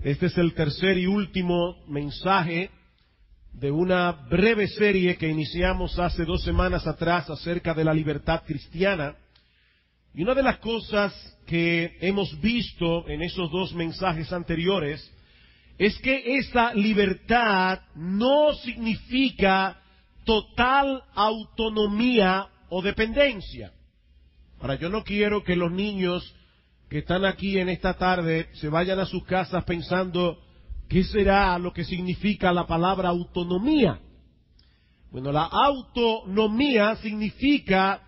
Este es el tercer y último mensaje de una breve serie que iniciamos hace 2 semanas atrás acerca de la libertad cristiana. Y una de las cosas que hemos visto en esos 2 mensajes anteriores es que esa libertad no significa total autonomía o dependencia. Ahora, yo no quiero que los niños que están aquí en esta tarde se vayan a sus casas pensando ¿qué será lo que significa la palabra autonomía? Bueno, la autonomía significa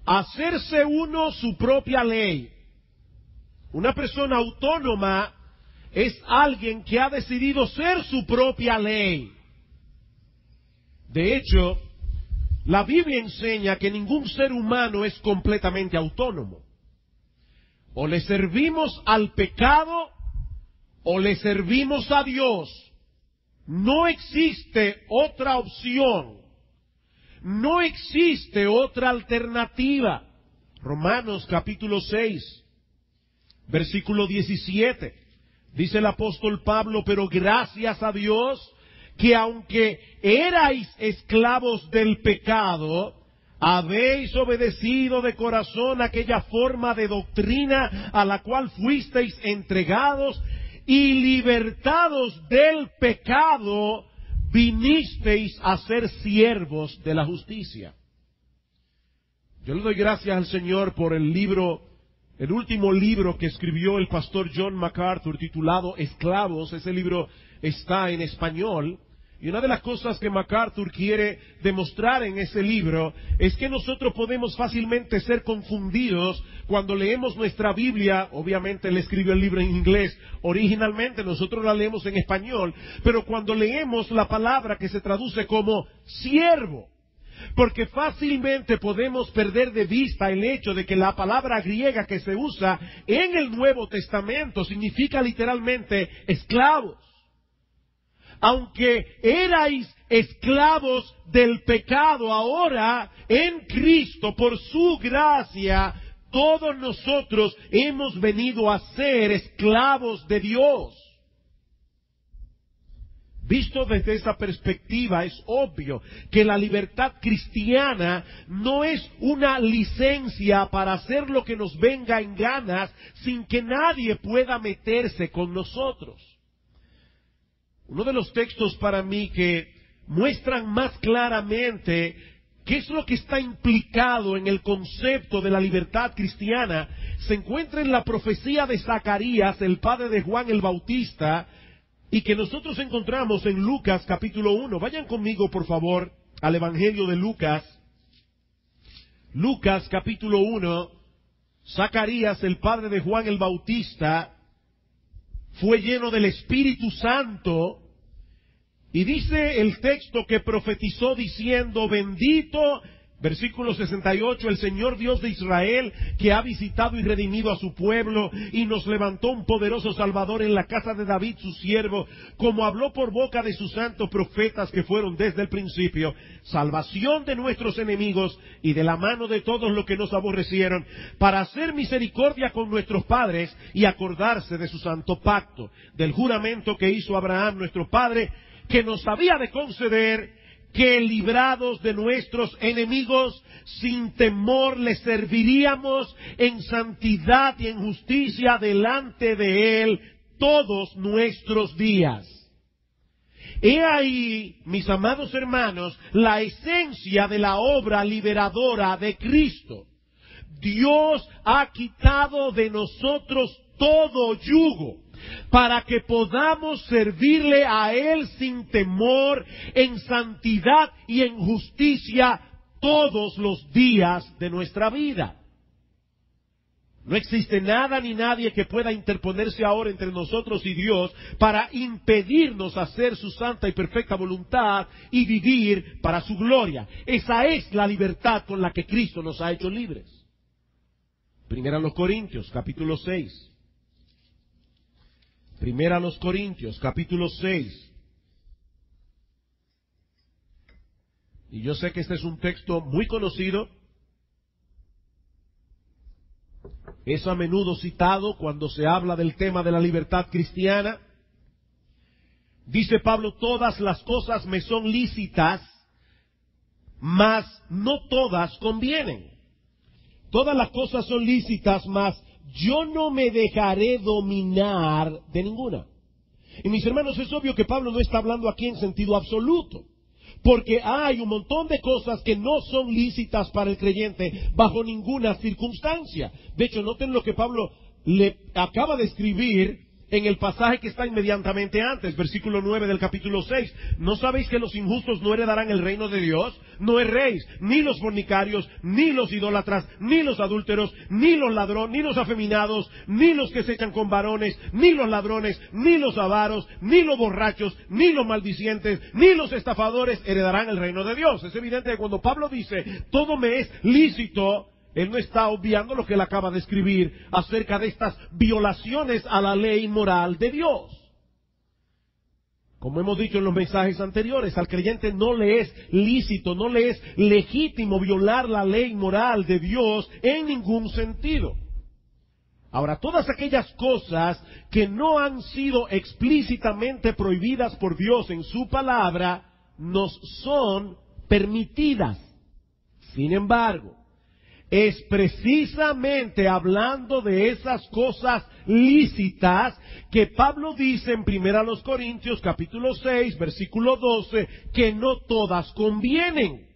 hacerse uno su propia ley. Una persona autónoma es alguien que ha decidido ser su propia ley. De hecho, la Biblia enseña que ningún ser humano es completamente autónomo. O le servimos al pecado o le servimos a Dios. No existe otra opción. No existe otra alternativa. Romanos capítulo 6, versículo 17. Dice el apóstol Pablo, pero gracias a Dios que aunque erais esclavos del pecado, habéis obedecido de corazón aquella forma de doctrina a la cual fuisteis entregados y libertados del pecado, vinisteis a ser siervos de la justicia. Yo le doy gracias al Señor por el último libro que escribió el pastor John MacArthur titulado Esclavos. Ese libro está en español. Y una de las cosas que MacArthur quiere demostrar en ese libro es que nosotros podemos fácilmente ser confundidos cuando leemos nuestra Biblia. Obviamente él escribió el libro en inglés originalmente, nosotros la leemos en español, pero cuando leemos la palabra que se traduce como siervo, porque fácilmente podemos perder de vista el hecho de que la palabra griega que se usa en el Nuevo Testamento significa literalmente esclavos. Aunque erais esclavos del pecado, ahora en Cristo, por su gracia, todos nosotros hemos venido a ser esclavos de Dios. Visto desde esa perspectiva, es obvio que la libertad cristiana no es una licencia para hacer lo que nos venga en ganas sin que nadie pueda meterse con nosotros. Uno de los textos para mí que muestran más claramente qué es lo que está implicado en el concepto de la libertad cristiana se encuentra en la profecía de Zacarías, el padre de Juan el Bautista, y que nosotros encontramos en Lucas capítulo 1. Vayan conmigo, por favor, al Evangelio de Lucas. Lucas capítulo 1. Zacarías, el padre de Juan el Bautista, fue lleno del Espíritu Santo, y dice el texto que profetizó diciendo, bendito, versículo 68, el Señor Dios de Israel, que ha visitado y redimido a su pueblo, y nos levantó un poderoso Salvador en la casa de David su siervo, como habló por boca de sus santos profetas que fueron desde el principio, salvación de nuestros enemigos y de la mano de todos los que nos aborrecieron, para hacer misericordia con nuestros padres y acordarse de su santo pacto, del juramento que hizo Abraham nuestro padre, que nos había de conceder que librados de nuestros enemigos, sin temor les serviríamos en santidad y en justicia delante de Él todos nuestros días. He ahí, mis amados hermanos, la esencia de la obra liberadora de Cristo. Dios ha quitado de nosotros todo yugo, para que podamos servirle a Él sin temor, en santidad y en justicia todos los días de nuestra vida. No existe nada ni nadie que pueda interponerse ahora entre nosotros y Dios para impedirnos hacer su santa y perfecta voluntad y vivir para su gloria. Esa es la libertad con la que Cristo nos ha hecho libres. Primera a los Corintios, capítulo 6. Primera a los Corintios, capítulo 6. Y yo sé que este es un texto muy conocido. Es a menudo citado cuando se habla del tema de la libertad cristiana. Dice Pablo, todas las cosas me son lícitas, mas no todas convienen. Todas las cosas son lícitas, mas yo no me dejaré dominar de ninguna. Y mis hermanos, es obvio que Pablo no está hablando aquí en sentido absoluto, porque hay un montón de cosas que no son lícitas para el creyente bajo ninguna circunstancia. De hecho, noten lo que Pablo le acaba de escribir en el pasaje que está inmediatamente antes, versículo 9 del capítulo 6. ¿No sabéis que los injustos no heredarán el reino de Dios? No erréis, ni los fornicarios, ni los idólatras, ni los adúlteros, ni los ladrones, ni los afeminados, ni los que se echan con varones, ni los ladrones, ni los avaros, ni los borrachos, ni los maldicientes, ni los estafadores heredarán el reino de Dios. Es evidente que cuando Pablo dice, todo me es lícito, él no está obviando lo que él acaba de escribir acerca de estas violaciones a la ley moral de Dios. Como hemos dicho en los mensajes anteriores, al creyente no le es lícito, no le es legítimo violar la ley moral de Dios en ningún sentido. Ahora, todas aquellas cosas que no han sido explícitamente prohibidas por Dios en su palabra, nos son permitidas. Sin embargo, es precisamente hablando de esas cosas lícitas que Pablo dice en 1 Corintios capítulo 6, versículo 12, que no todas convienen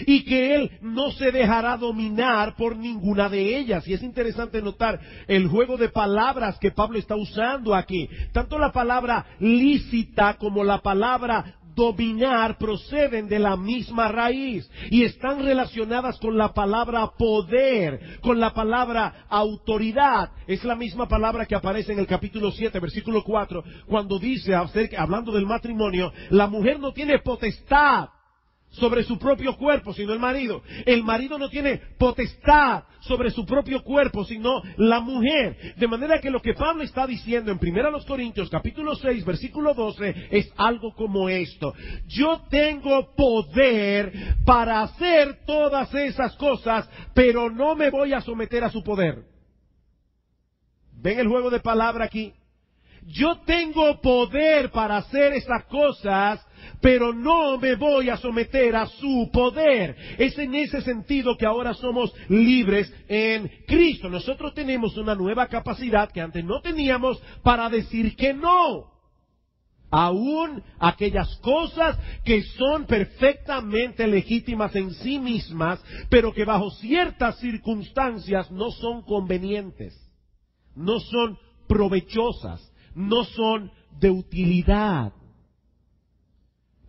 y que él no se dejará dominar por ninguna de ellas. Y es interesante notar el juego de palabras que Pablo está usando aquí. Tanto la palabra lícita como la palabra dominar proceden de la misma raíz y están relacionadas con la palabra poder, con la palabra autoridad. Es la misma palabra que aparece en el capítulo 7, versículo 4, cuando dice, hablando del matrimonio, la mujer no tiene potestad sobre su propio cuerpo, sino el marido. El marido no tiene potestad sobre su propio cuerpo, sino la mujer. De manera que lo que Pablo está diciendo en 1 Corintios capítulo 6, versículo 12, es algo como esto. Yo tengo poder para hacer todas esas cosas, pero no me voy a someter a su poder. ¿Ven el juego de palabra aquí? Yo tengo poder para hacer esas cosas, pero no me voy a someter a su poder. Es en ese sentido que ahora somos libres en Cristo. Nosotros tenemos una nueva capacidad que antes no teníamos para decir que no. Aún aquellas cosas que son perfectamente legítimas en sí mismas, pero que bajo ciertas circunstancias no son convenientes, no son provechosas, no son de utilidad.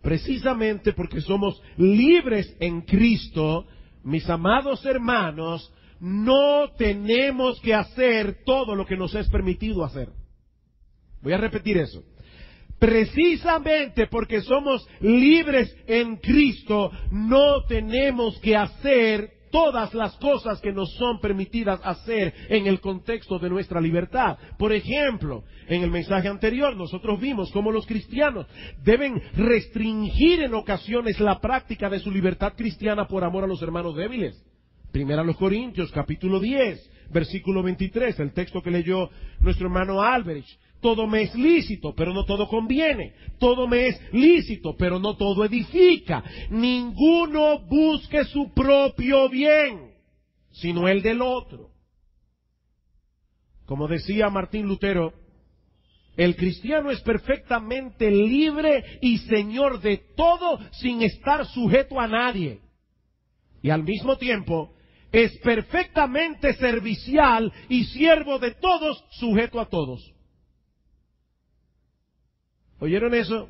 Precisamente porque somos libres en Cristo, mis amados hermanos, no tenemos que hacer todo lo que nos es permitido hacer. Voy a repetir eso. Precisamente porque somos libres en Cristo, no tenemos que hacer todas las cosas que nos son permitidas hacer en el contexto de nuestra libertad. Por ejemplo, en el mensaje anterior nosotros vimos cómo los cristianos deben restringir en ocasiones la práctica de su libertad cristiana por amor a los hermanos débiles. 1 Corintios capítulo 10, versículo 23, el texto que leyó nuestro hermano Alberich. Todo me es lícito, pero no todo conviene. Todo me es lícito, pero no todo edifica. Ninguno busque su propio bien, sino el del otro. Como decía Martín Lutero, el cristiano es perfectamente libre y señor de todo sin estar sujeto a nadie. Y al mismo tiempo, es perfectamente servicial y siervo de todos, sujeto a todos. ¿Oyeron eso?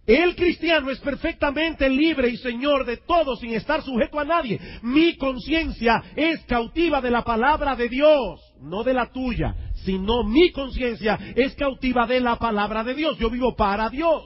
El cristiano es perfectamente libre y señor de todo sin estar sujeto a nadie. Mi conciencia es cautiva de la palabra de Dios, no de la tuya, sino mi conciencia es cautiva de la palabra de Dios. Yo vivo para Dios.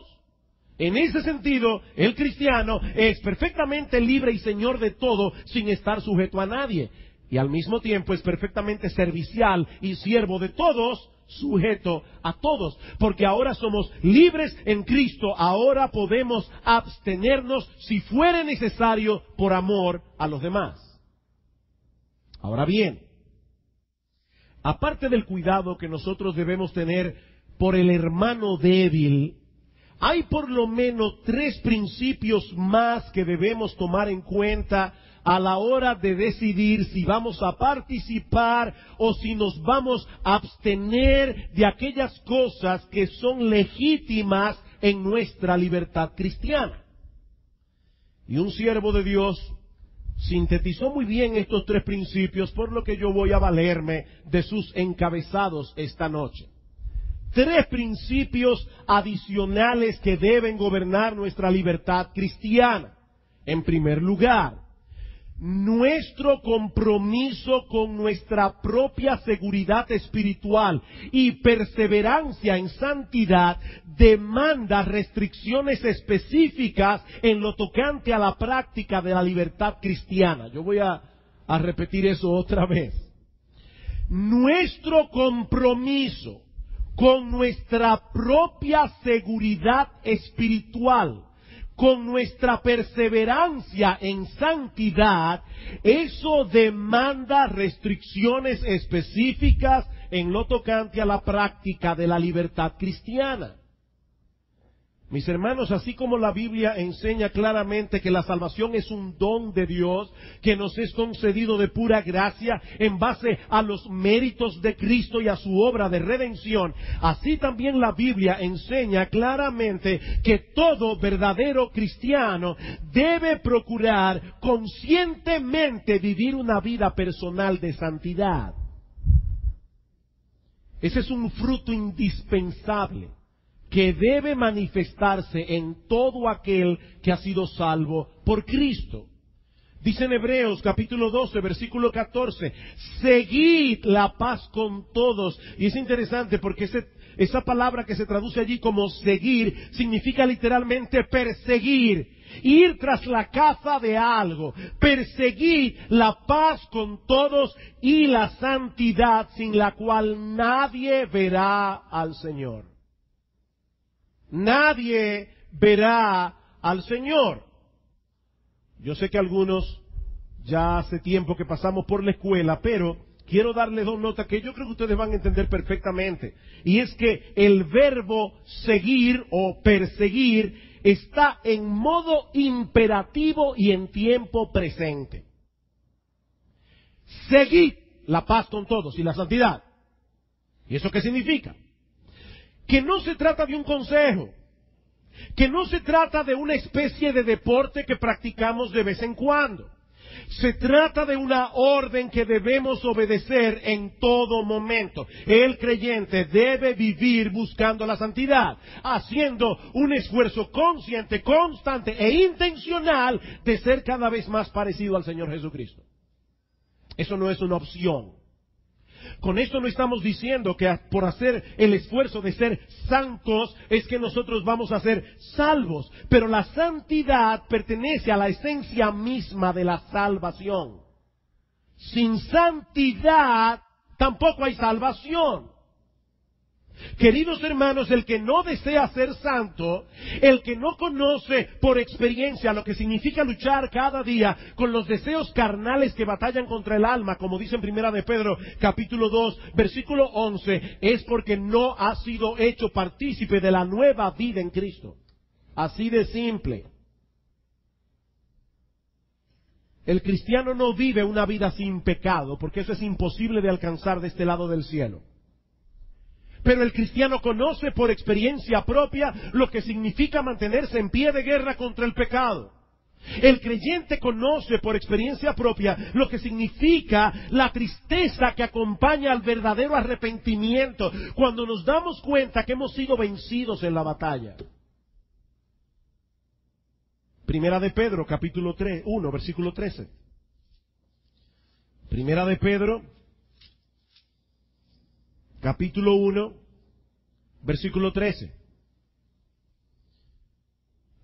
En ese sentido, el cristiano es perfectamente libre y señor de todo sin estar sujeto a nadie. Y al mismo tiempo es perfectamente servicial y siervo de todos, sujeto a todos, porque ahora somos libres en Cristo, ahora podemos abstenernos si fuere necesario por amor a los demás. Ahora bien, aparte del cuidado que nosotros debemos tener por el hermano débil, hay por lo menos 3 principios más que debemos tomar en cuenta a la hora de decidir si vamos a participar o si nos vamos a abstener de aquellas cosas que son legítimas en nuestra libertad cristiana. Y un siervo de Dios sintetizó muy bien estos 3 principios, por lo que yo voy a valerme de sus encabezados esta noche. 3 principios adicionales que deben gobernar nuestra libertad cristiana. En primer lugar, nuestro compromiso con nuestra propia seguridad espiritual y perseverancia en santidad demanda restricciones específicas en lo tocante a la práctica de la libertad cristiana. Yo voy a repetir eso otra vez. Nuestro compromiso con nuestra propia seguridad espiritual, con nuestra perseverancia en santidad, eso demanda restricciones específicas en lo tocante a la práctica de la libertad cristiana. Mis hermanos, así como la Biblia enseña claramente que la salvación es un don de Dios, que nos es concedido de pura gracia en base a los méritos de Cristo y a su obra de redención, así también la Biblia enseña claramente que todo verdadero cristiano debe procurar conscientemente vivir una vida personal de santidad. Ese es un fruto indispensable que debe manifestarse en todo aquel que ha sido salvo por Cristo. Dice en Hebreos capítulo 12, versículo 14, seguid la paz con todos. Y es interesante porque esa palabra que se traduce allí como seguir significa literalmente perseguir, ir tras la caza de algo. Perseguid la paz con todos y la santidad, sin la cual nadie verá al Señor. Nadie verá al Señor. Yo sé que algunos ya hace tiempo que pasamos por la escuela, pero quiero darles 2 notas que yo creo que ustedes van a entender perfectamente. Y es que el verbo seguir o perseguir está en modo imperativo y en tiempo presente. Seguid la paz con todos y la santidad. ¿Y eso qué significa? Que no se trata de un consejo, que no se trata de una especie de deporte que practicamos de vez en cuando. Se trata de una orden que debemos obedecer en todo momento. El creyente debe vivir buscando la santidad, haciendo un esfuerzo consciente, constante e intencional de ser cada vez más parecido al Señor Jesucristo. Eso no es una opción. Con esto no estamos diciendo que por hacer el esfuerzo de ser santos es que nosotros vamos a ser salvos, pero la santidad pertenece a la esencia misma de la salvación. Sin santidad tampoco hay salvación. Queridos hermanos, el que no desea ser santo, el que no conoce por experiencia lo que significa luchar cada día con los deseos carnales que batallan contra el alma, como dice en Primera de Pedro, capítulo 2, versículo 11, es porque no ha sido hecho partícipe de la nueva vida en Cristo. Así de simple. El cristiano no vive una vida sin pecado, porque eso es imposible de alcanzar de este lado del cielo. Pero el cristiano conoce por experiencia propia lo que significa mantenerse en pie de guerra contra el pecado. El creyente conoce por experiencia propia lo que significa la tristeza que acompaña al verdadero arrepentimiento cuando nos damos cuenta que hemos sido vencidos en la batalla. Primera de Pedro, capítulo 1, versículo 13. Primera de Pedro, capítulo 1, versículo 13.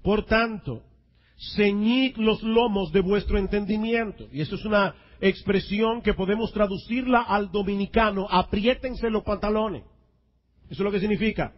Por tanto, ceñid los lomos de vuestro entendimiento. Y eso es una expresión que podemos traducirla al dominicano. Apriétense los pantalones. Eso es lo que significa.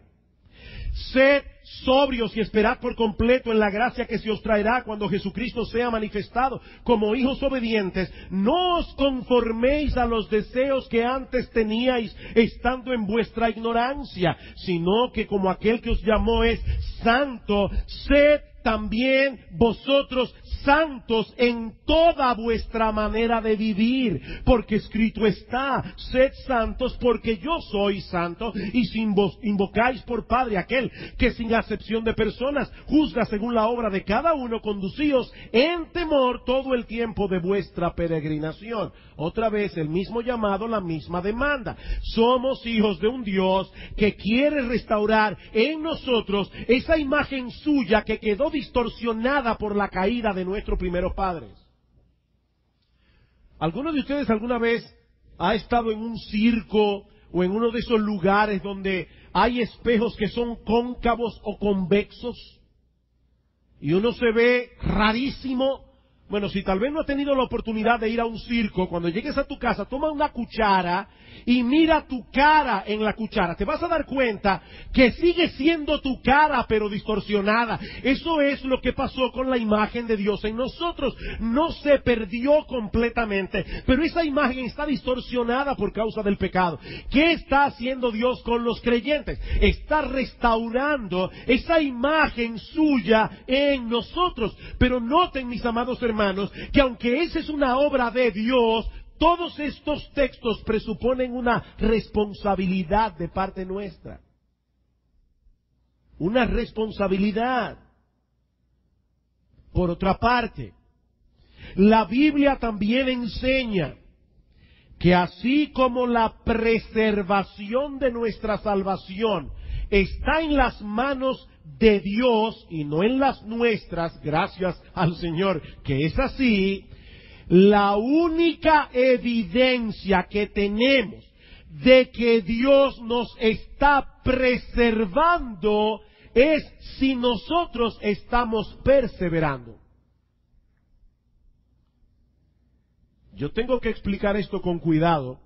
Sed sobrios y esperad por completo en la gracia que se os traerá cuando Jesucristo sea manifestado. Como hijos obedientes, no os conforméis a los deseos que antes teníais estando en vuestra ignorancia, sino que como aquel que os llamó es santo, sed también vosotros santos en toda vuestra manera de vivir, porque escrito está: sed santos porque yo soy santo. Y si invocáis por Padre aquel que sin acepción de personas juzga según la obra de cada uno, conducíos en temor todo el tiempo de vuestra peregrinación. Otra vez el mismo llamado, la misma demanda. Somos hijos de un Dios que quiere restaurar en nosotros esa imagen suya que quedó distorsionada por la caída de nuestros primeros padres. ¿Alguno de ustedes alguna vez ha estado en un circo o en uno de esos lugares donde hay espejos que son cóncavos o convexos y uno se ve rarísimo? Bueno, si tal vez no has tenido la oportunidad de ir a un circo, cuando llegues a tu casa, toma una cuchara y mira tu cara en la cuchara. Te vas a dar cuenta que sigue siendo tu cara, pero distorsionada. Eso es lo que pasó con la imagen de Dios en nosotros. No se perdió completamente, pero esa imagen está distorsionada por causa del pecado. ¿Qué está haciendo Dios con los creyentes? Está restaurando esa imagen suya en nosotros. Pero noten, mis amados hermanos, que aunque esa es una obra de Dios, todos estos textos presuponen una responsabilidad de parte nuestra. Una responsabilidad. Por otra parte, la Biblia también enseña que así como la preservación de nuestra salvación está en las manos de Dios y no en las nuestras, gracias al Señor que es así, la única evidencia que tenemos de que Dios nos está preservando es si nosotros estamos perseverando. Yo tengo que explicar esto con cuidado,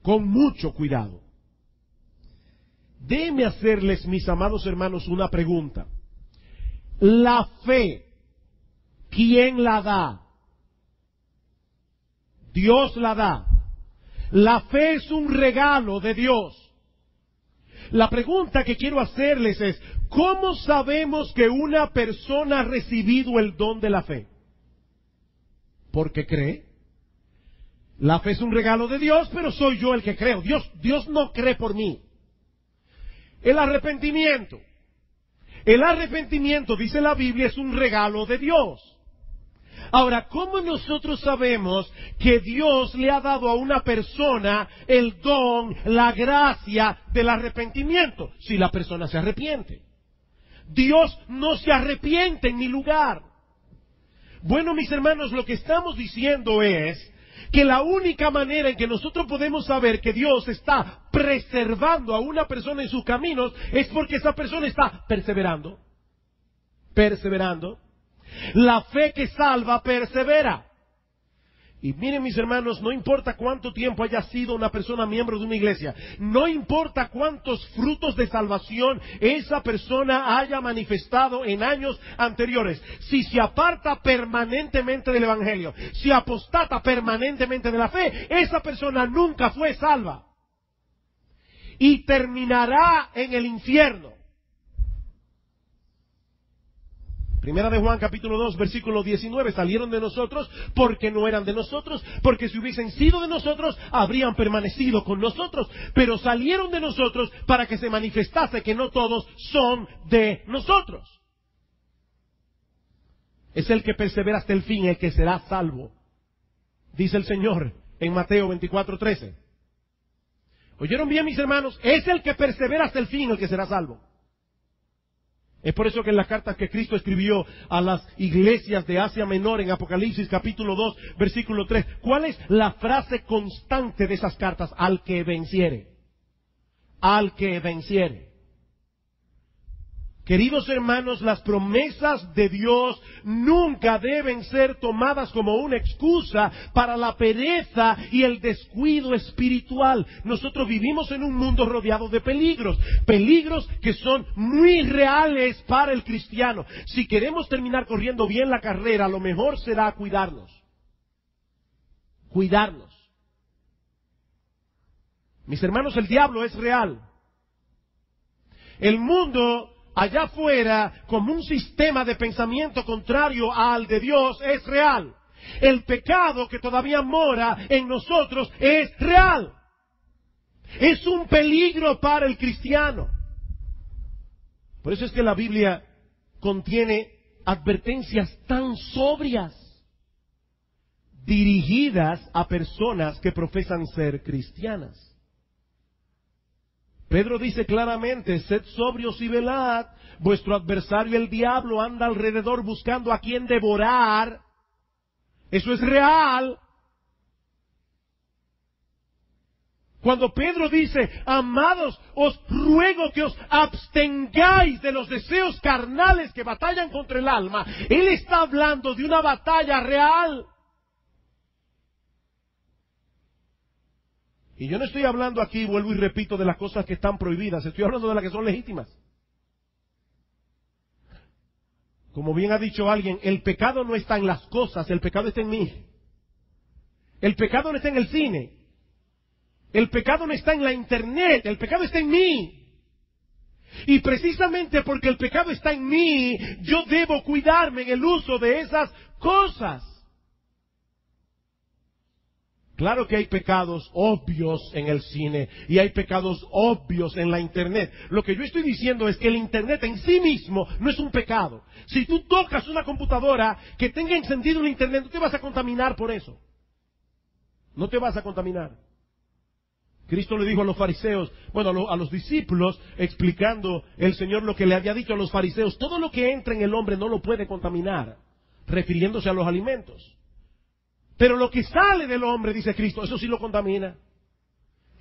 con mucho cuidado. Déjenme hacerles, mis amados hermanos, una pregunta. La fe, ¿quién la da? Dios la da. La fe es un regalo de Dios. La pregunta que quiero hacerles es, ¿cómo sabemos que una persona ha recibido el don de la fe? ¿Porque cree? La fe es un regalo de Dios, pero soy yo el que creo. Dios no cree por mí. El arrepentimiento, dice la Biblia, es un regalo de Dios. Ahora, ¿cómo nosotros sabemos que Dios le ha dado a una persona el don, la gracia del arrepentimiento? Si la persona se arrepiente. Dios no se arrepiente en mi lugar. Bueno, mis hermanos, lo que estamos diciendo es que la única manera en que nosotros podemos saber que Dios está preservando a una persona en sus caminos es porque esa persona está perseverando. Perseverando. La fe que salva persevera. Y miren, mis hermanos, no importa cuánto tiempo haya sido una persona miembro de una iglesia, no importa cuántos frutos de salvación esa persona haya manifestado en años anteriores, si se aparta permanentemente del evangelio, si apostata permanentemente de la fe, esa persona nunca fue salva y terminará en el infierno. Primera de Juan capítulo 2 versículo 19, salieron de nosotros porque no eran de nosotros, porque si hubiesen sido de nosotros habrían permanecido con nosotros, pero salieron de nosotros para que se manifestase que no todos son de nosotros. Es el que persevera hasta el fin el que será salvo, dice el Señor en Mateo 24:13. ¿Oyeron bien, mis hermanos? Es el que persevera hasta el fin el que será salvo. Es por eso que en las cartas que Cristo escribió a las iglesias de Asia Menor en Apocalipsis capítulo 2 versículo 3, ¿cuál es la frase constante de esas cartas? Al que venciere. Al que venciere. Queridos hermanos, las promesas de Dios nunca deben ser tomadas como una excusa para la pereza y el descuido espiritual. Nosotros vivimos en un mundo rodeado de peligros, peligros que son muy reales para el cristiano. Si queremos terminar corriendo bien la carrera, lo mejor será cuidarnos. Cuidarnos. Mis hermanos, el diablo es real. El mundo allá afuera, como un sistema de pensamiento contrario al de Dios, es real. El pecado que todavía mora en nosotros es real. Es un peligro para el cristiano. Por eso es que la Biblia contiene advertencias tan sobrias, dirigidas a personas que profesan ser cristianas. Pedro dice claramente, sed sobrios y velad, vuestro adversario el diablo anda alrededor buscando a quien devorar. Eso es real. Cuando Pedro dice, amados, os ruego que os abstengáis de los deseos carnales que batallan contra el alma, él está hablando de una batalla real. Y yo no estoy hablando aquí, vuelvo y repito, de las cosas que están prohibidas, estoy hablando de las que son legítimas. Como bien ha dicho alguien, el pecado no está en las cosas, el pecado está en mí. El pecado no está en el cine. El pecado no está en la internet, el pecado está en mí. Y precisamente porque el pecado está en mí, yo debo cuidarme en el uso de esas cosas. Claro que hay pecados obvios en el cine y hay pecados obvios en la internet. Lo que yo estoy diciendo es que el internet en sí mismo no es un pecado. Si tú tocas una computadora que tenga encendido el internet, no te vas a contaminar por eso. No te vas a contaminar. Cristo le dijo a los fariseos, a los discípulos, explicando el Señor lo que le había dicho a los fariseos, todo lo que entra en el hombre no lo puede contaminar, refiriéndose a los alimentos. Pero lo que sale del hombre, dice Cristo, eso sí lo contamina.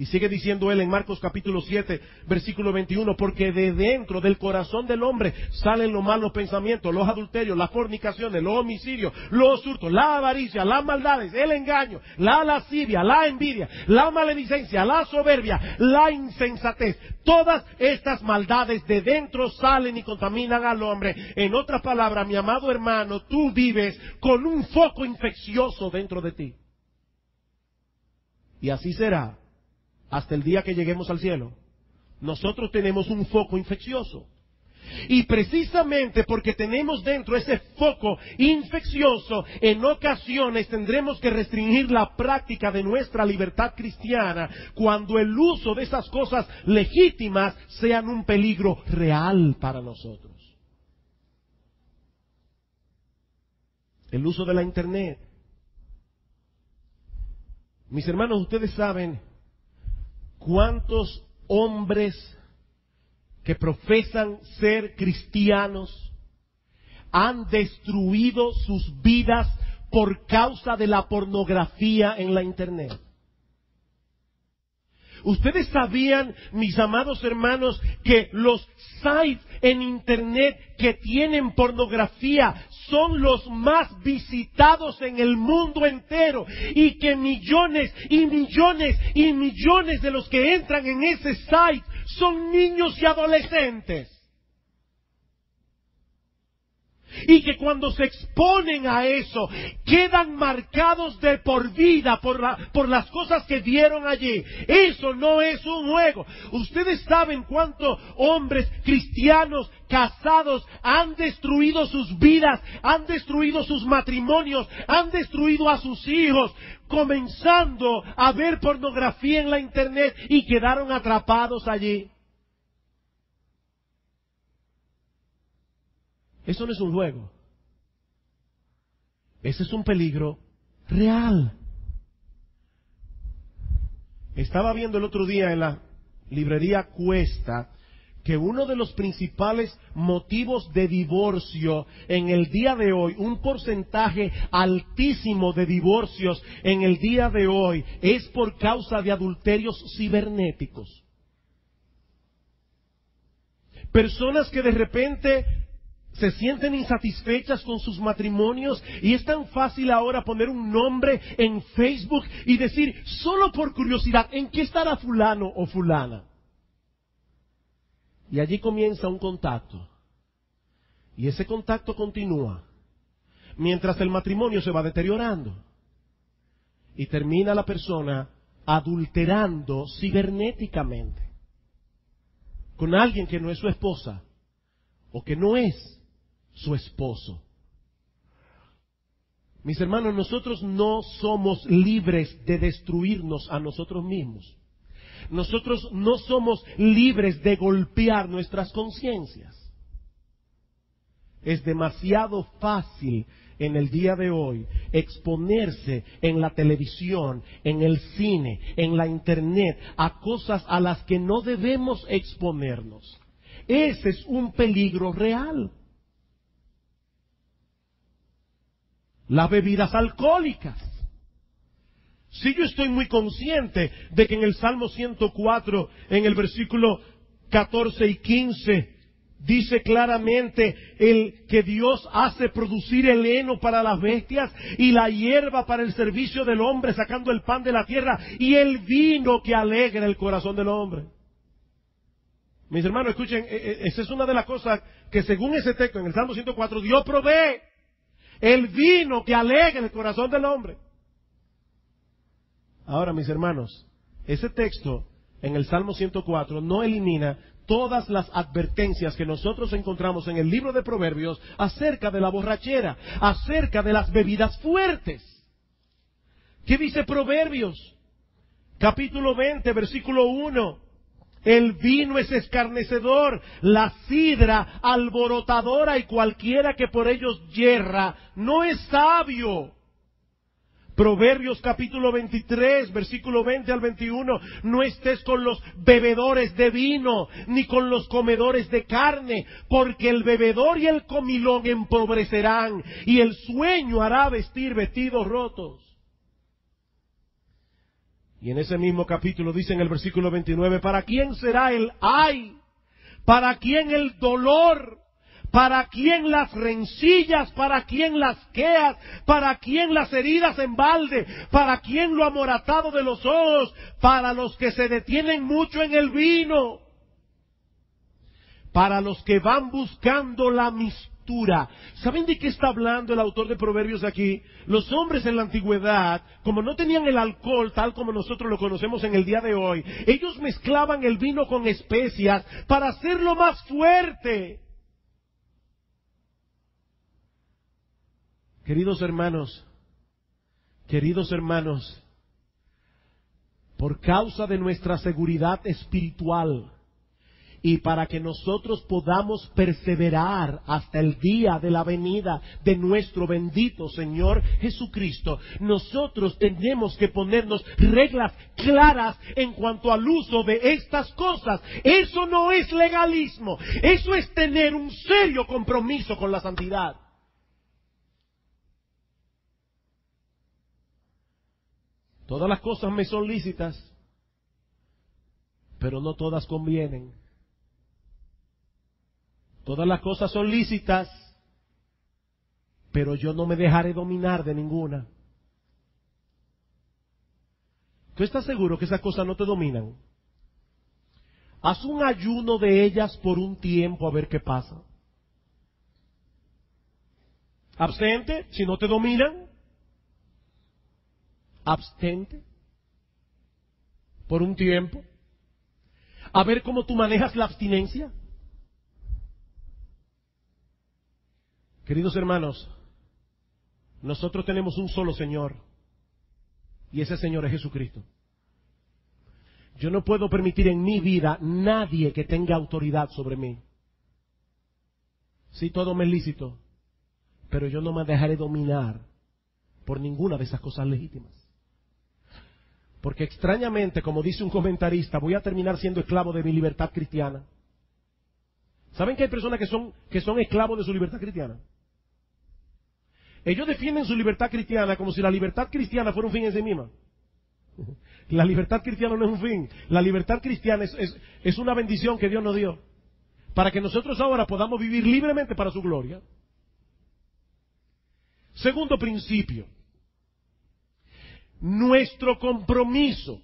Y sigue diciendo él en Marcos capítulo 7, versículo 21, porque de dentro del corazón del hombre salen los malos pensamientos, los adulterios, las fornicaciones, los homicidios, los hurtos, la avaricia, las maldades, el engaño, la lascivia, la envidia, la maledicencia, la soberbia, la insensatez. Todas estas maldades de dentro salen y contaminan al hombre. En otras palabras, mi amado hermano, tú vives con un foco infeccioso dentro de ti. Y así será hasta el día que lleguemos al cielo. Nosotros tenemos un foco infeccioso. Y precisamente porque tenemos dentro ese foco infeccioso, en ocasiones tendremos que restringir la práctica de nuestra libertad cristiana cuando el uso de esas cosas legítimas sean un peligro real para nosotros. El uso de la internet. Mis hermanos, ustedes saben ¿cuántos hombres que profesan ser cristianos han destruido sus vidas por causa de la pornografía en la internet? ¿Ustedes sabían, mis amados hermanos, que los sites en internet que tienen pornografía son los más visitados en el mundo entero? Y que millones y millones y millones de los que entran en ese site son niños y adolescentes. Y que cuando se exponen a eso, quedan marcados de por vida por las cosas que vieron allí. Eso no es un juego. Ustedes saben cuántos hombres cristianos casados han destruido sus vidas, han destruido sus matrimonios, han destruido a sus hijos, comenzando a ver pornografía en la internet y quedaron atrapados allí. Eso no es un juego. Ese es un peligro real. Estaba viendo el otro día en la librería Cuesta que uno de los principales motivos de divorcio en el día de hoy, un porcentaje altísimo de divorcios en el día de hoy, es por causa de adulterios cibernéticos. Personas que de repente se sienten insatisfechas con sus matrimonios y es tan fácil ahora poner un nombre en Facebook y decir, solo por curiosidad, ¿en qué estará fulano o fulana? Y allí comienza un contacto. Y ese contacto continúa mientras el matrimonio se va deteriorando. Y termina la persona adulterando cibernéticamente con alguien que no es su esposa o que no es su esposo. Mis hermanos, nosotros no somos libres de destruirnos a nosotros mismos. Nosotros no somos libres de golpear nuestras conciencias. Es demasiado fácil en el día de hoy exponerse en la televisión, en el cine, en la internet, a cosas a las que no debemos exponernos. Ese es un peligro real. Las bebidas alcohólicas. Sí, yo estoy muy consciente de que en el Salmo 104, en el versículo 14 y 15, dice claramente el que Dios hace producir el heno para las bestias y la hierba para el servicio del hombre, sacando el pan de la tierra y el vino que alegra el corazón del hombre. Mis hermanos, escuchen, esa es una de las cosas que según ese texto en el Salmo 104, Dios provee el vino que alegra el corazón del hombre. Ahora, mis hermanos, ese texto en el Salmo 104 no elimina todas las advertencias que nosotros encontramos en el libro de Proverbios acerca de la borrachera, acerca de las bebidas fuertes. ¿Qué dice Proverbios? Capítulo 20, versículo 1. El vino es escarnecedor, la sidra alborotadora y cualquiera que por ellos yerra no es sabio. Proverbios capítulo 23, versículo 20 al 21, no estés con los bebedores de vino, ni con los comedores de carne, porque el bebedor y el comilón empobrecerán, y el sueño hará vestir vestidos rotos. Y en ese mismo capítulo dice en el versículo 29, ¿para quién será el ay? ¿Para quién el dolor? ¿Para quién las rencillas? ¿Para quién las quejas? ¿Para quién las heridas en balde? ¿Para quién lo amoratado de los ojos? Para los que se detienen mucho en el vino. Para los que van buscando la mistura. ¿Saben de qué está hablando el autor de Proverbios aquí? Los hombres en la antigüedad, como no tenían el alcohol tal como nosotros lo conocemos en el día de hoy, ellos mezclaban el vino con especias para hacerlo más fuerte. Queridos hermanos, por causa de nuestra seguridad espiritual y para que nosotros podamos perseverar hasta el día de la venida de nuestro bendito Señor Jesucristo, nosotros tenemos que ponernos reglas claras en cuanto al uso de estas cosas. Eso no es legalismo, eso es tener un serio compromiso con la santidad. Todas las cosas me son lícitas, pero no todas convienen. Todas las cosas son lícitas, pero yo no me dejaré dominar de ninguna. ¿Tú estás seguro que esas cosas no te dominan? Haz un ayuno de ellas por un tiempo a ver qué pasa. Abstente, si no te dominan. Abstente por un tiempo a ver cómo tú manejas la abstinencia. Queridos hermanos, nosotros tenemos un solo Señor y ese Señor es Jesucristo. Yo no puedo permitir en mi vida nadie que tenga autoridad sobre mí. Sí, todo me es lícito, pero yo no me dejaré dominar por ninguna de esas cosas legítimas. Porque extrañamente, como dice un comentarista, voy a terminar siendo esclavo de mi libertad cristiana. ¿Saben que hay personas que son esclavos de su libertad cristiana? Ellos defienden su libertad cristiana como si la libertad cristiana fuera un fin en sí misma. La libertad cristiana no es un fin. La libertad cristiana es una bendición que Dios nos dio. para que nosotros ahora podamos vivir libremente para su gloria. Segundo principio, nuestro compromiso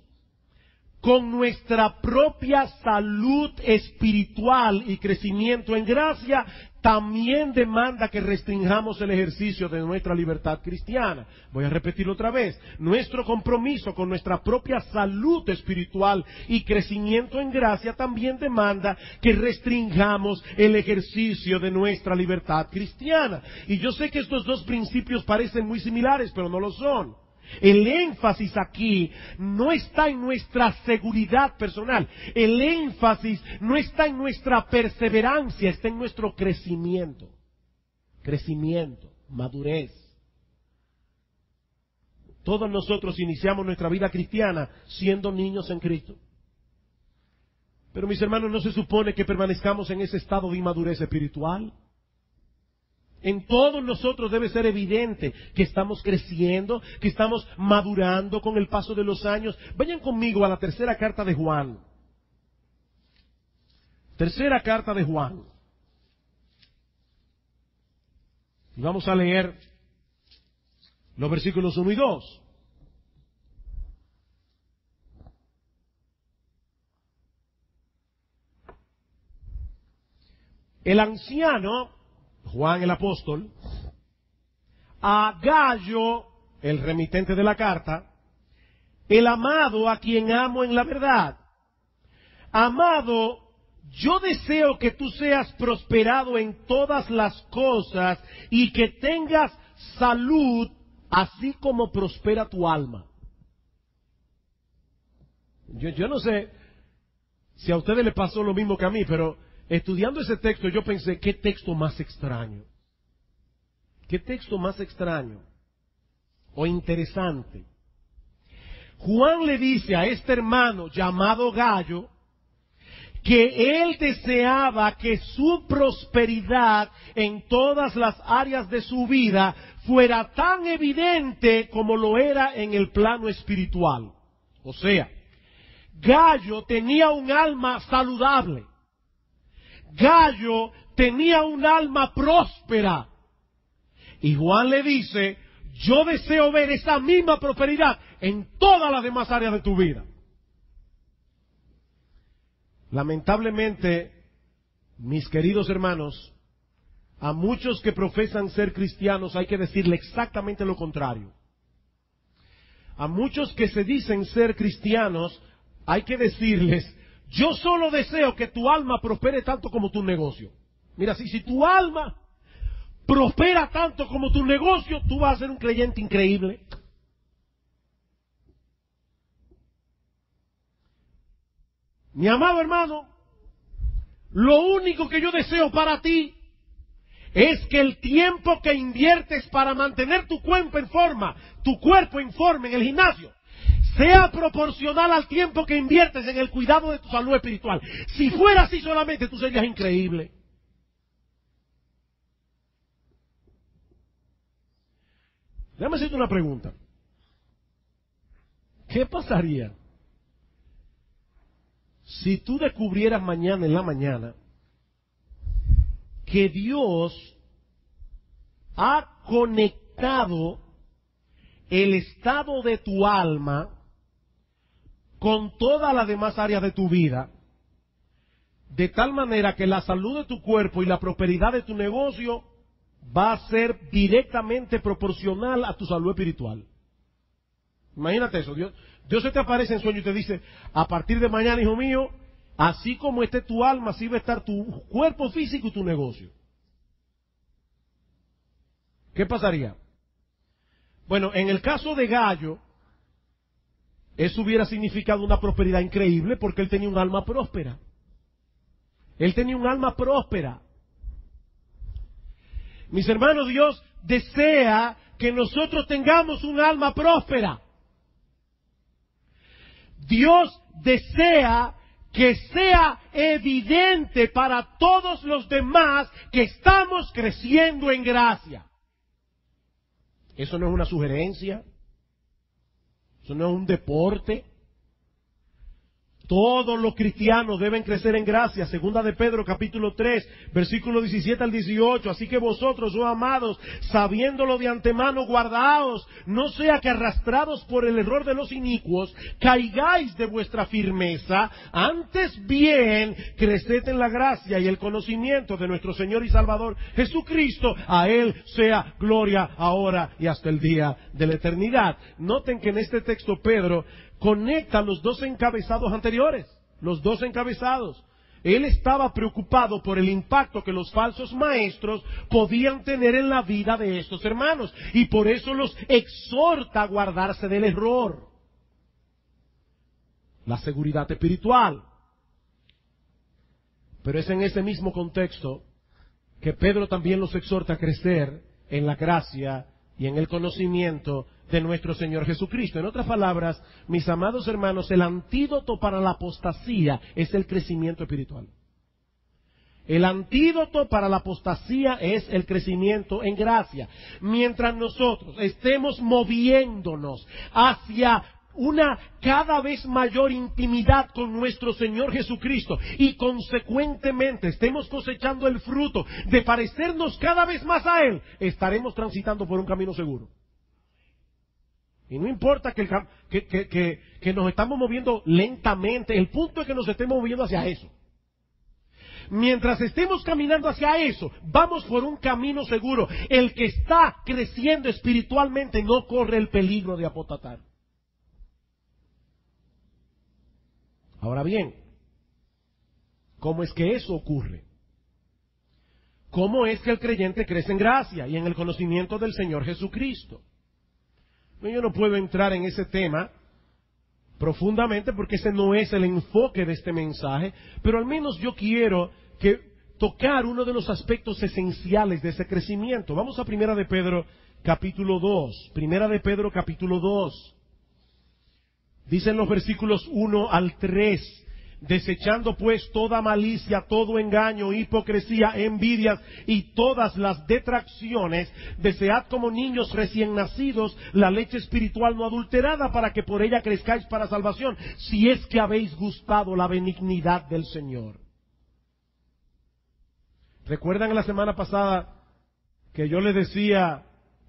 con nuestra propia salud espiritual y crecimiento en gracia también demanda que restringamos el ejercicio de nuestra libertad cristiana. Voy a repetirlo otra vez. Nuestro compromiso con nuestra propia salud espiritual y crecimiento en gracia también demanda que restringamos el ejercicio de nuestra libertad cristiana. Y yo sé que estos dos principios parecen muy similares, pero no lo son. El énfasis aquí no está en nuestra seguridad personal. El énfasis no está en nuestra perseverancia, está en nuestro crecimiento. Crecimiento, madurez. Todos nosotros iniciamos nuestra vida cristiana siendo niños en Cristo. Pero mis hermanos, ¿no se supone que permanezcamos en ese estado de inmadurez espiritual? En todos nosotros debe ser evidente que estamos creciendo, que estamos madurando con el paso de los años. Vayan conmigo a la tercera carta de Juan. Tercera carta de Juan. Y vamos a leer los versículos 1 y 2. El anciano, Juan el apóstol, a Gayo, el remitente de la carta, el amado a quien amo en la verdad. Amado, yo deseo que tú seas prosperado en todas las cosas y que tengas salud, así como prospera tu alma. Yo no sé si a ustedes les pasó lo mismo que a mí, pero estudiando ese texto yo pensé, ¿qué texto más extraño? ¿Qué texto más extraño o interesante? Juan le dice a este hermano llamado Gayo que él deseaba que su prosperidad en todas las áreas de su vida fuera tan evidente como lo era en el plano espiritual. O sea, Gayo tenía un alma saludable. Gayo tenía un alma próspera. Y Juan le dice, yo deseo ver esa misma prosperidad en todas las demás áreas de tu vida. Lamentablemente, mis queridos hermanos, a muchos que profesan ser cristianos hay que decirle exactamente lo contrario. A muchos que se dicen ser cristianos hay que decirles, yo solo deseo que tu alma prospere tanto como tu negocio. Mira, si tu alma prospera tanto como tu negocio, tú vas a ser un creyente increíble. Mi amado hermano, lo único que yo deseo para ti es que el tiempo que inviertes para mantener tu cuerpo en forma en el gimnasio, sea proporcional al tiempo que inviertes en el cuidado de tu salud espiritual. Si fuera así solamente, tú serías increíble. Déjame hacerte una pregunta. ¿Qué pasaría si tú descubrieras mañana en la mañana que Dios ha conectado el estado de tu alma con todas las demás áreas de tu vida, de tal manera que la salud de tu cuerpo y la prosperidad de tu negocio va a ser directamente proporcional a tu salud espiritual? Imagínate eso. Dios se te aparece en sueño y te dice, a partir de mañana, hijo mío, así como esté tu alma, así va a estar tu cuerpo físico y tu negocio. ¿Qué pasaría? Bueno, en el caso de Gayo, eso hubiera significado una prosperidad increíble porque él tenía un alma próspera. Él tenía un alma próspera. Mis hermanos, Dios desea que nosotros tengamos un alma próspera. Dios desea que sea evidente para todos los demás que estamos creciendo en gracia. Eso no es una sugerencia. Eso no es un deporte. Todos los cristianos deben crecer en gracia. Segunda de Pedro, capítulo 3, versículo 17 al 18. Así que vosotros, oh amados, sabiéndolo de antemano, guardaos, no sea que arrastrados por el error de los inicuos, caigáis de vuestra firmeza. Antes bien, creced en la gracia y el conocimiento de nuestro Señor y Salvador Jesucristo. A Él sea gloria ahora y hasta el día de la eternidad. Noten que en este texto Pedro conecta los dos encabezados anteriores, los dos encabezados. Él estaba preocupado por el impacto que los falsos maestros podían tener en la vida de estos hermanos, y por eso los exhorta a guardarse del error. La seguridad espiritual. Pero es en ese mismo contexto que Pedro también los exhorta a crecer en la gracia y en el conocimiento de nuestro Señor Jesucristo. En otras palabras, mis amados hermanos, el antídoto para la apostasía es el crecimiento espiritual. El antídoto para la apostasía es el crecimiento en gracia. Mientras nosotros estemos moviéndonos hacia una cada vez mayor intimidad con nuestro Señor Jesucristo y consecuentemente estemos cosechando el fruto de parecernos cada vez más a Él, estaremos transitando por un camino seguro. Y no importa que nos estamos moviendo lentamente, el punto es que nos estemos moviendo hacia eso. Mientras estemos caminando hacia eso, vamos por un camino seguro. El que está creciendo espiritualmente no corre el peligro de apostatar. Ahora bien, ¿cómo es que eso ocurre? ¿Cómo es que el creyente crece en gracia y en el conocimiento del Señor Jesucristo? Yo no puedo entrar en ese tema profundamente porque ese no es el enfoque de este mensaje, pero al menos yo quiero tocar uno de los aspectos esenciales de ese crecimiento. Vamos a Primera de Pedro capítulo 2. Primera de Pedro capítulo 2. Dicen los versículos 1 al 3. Desechando pues toda malicia, todo engaño, hipocresía, envidias y todas las detracciones, desead como niños recién nacidos la leche espiritual no adulterada, para que por ella crezcáis para salvación, si es que habéis gustado la benignidad del Señor. ¿Recuerdan la semana pasada que yo les decía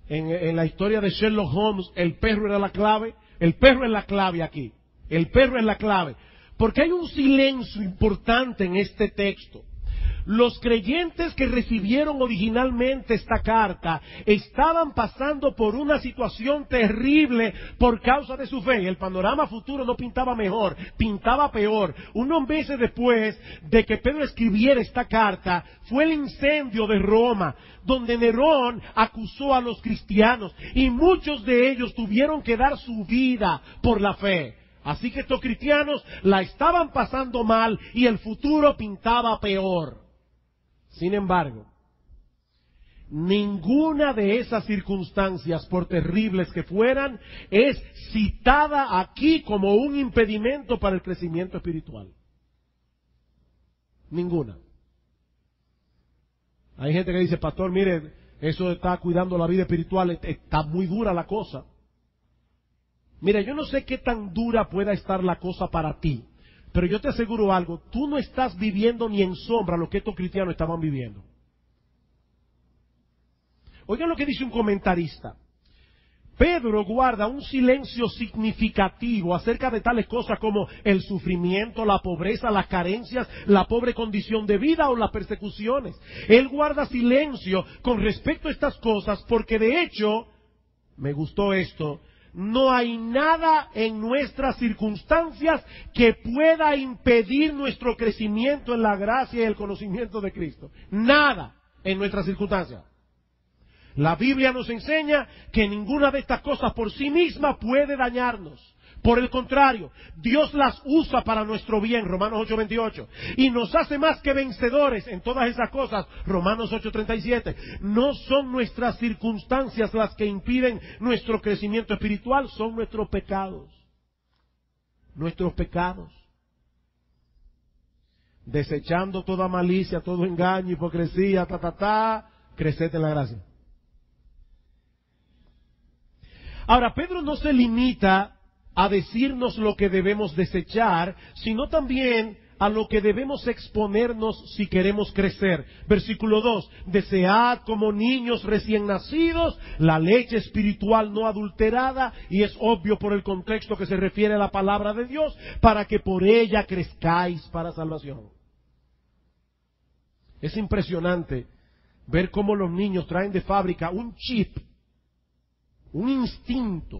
en la historia de Sherlock Holmes, el perro era la clave? El perro es la clave aquí. El perro es la clave. Porque hay un silencio importante en este texto. Los creyentes que recibieron originalmente esta carta estaban pasando por una situación terrible por causa de su fe. El panorama futuro no pintaba mejor, pintaba peor. Unos meses después de que Pedro escribiera esta carta, fue el incendio de Roma, donde Nerón acusó a los cristianos y muchos de ellos tuvieron que dar su vida por la fe. Así que estos cristianos la estaban pasando mal y el futuro pintaba peor. Sin embargo, ninguna de esas circunstancias, por terribles que fueran, es citada aquí como un impedimento para el crecimiento espiritual. Ninguna. Hay gente que dice, pastor, mire, eso está cuidando la vida espiritual, está muy dura la cosa. Mira, yo no sé qué tan dura pueda estar la cosa para ti, pero yo te aseguro algo, tú no estás viviendo ni en sombra lo que estos cristianos estaban viviendo. Oigan lo que dice un comentarista. Pedro guarda un silencio significativo acerca de tales cosas como el sufrimiento, la pobreza, las carencias, la pobre condición de vida o las persecuciones. Él guarda silencio con respecto a estas cosas porque de hecho, me gustó esto, no hay nada en nuestras circunstancias que pueda impedir nuestro crecimiento en la gracia y el conocimiento de Cristo. Nada en nuestras circunstancias. La Biblia nos enseña que ninguna de estas cosas por sí misma puede dañarnos. Por el contrario, Dios las usa para nuestro bien, Romanos 8:28. Y nos hace más que vencedores en todas esas cosas, Romanos 8:37. No son nuestras circunstancias las que impiden nuestro crecimiento espiritual, son nuestros pecados. Nuestros pecados. Desechando toda malicia, todo engaño, hipocresía, creced en la gracia. Ahora, Pedro no se limita a decirnos lo que debemos desechar, sino también a lo que debemos exponernos si queremos crecer. Versículo 2, desead como niños recién nacidos la leche espiritual no adulterada, y es obvio por el contexto que se refiere a la palabra de Dios, para que por ella crezcáis para salvación. Es impresionante ver cómo los niños traen de fábrica un chip, un instinto,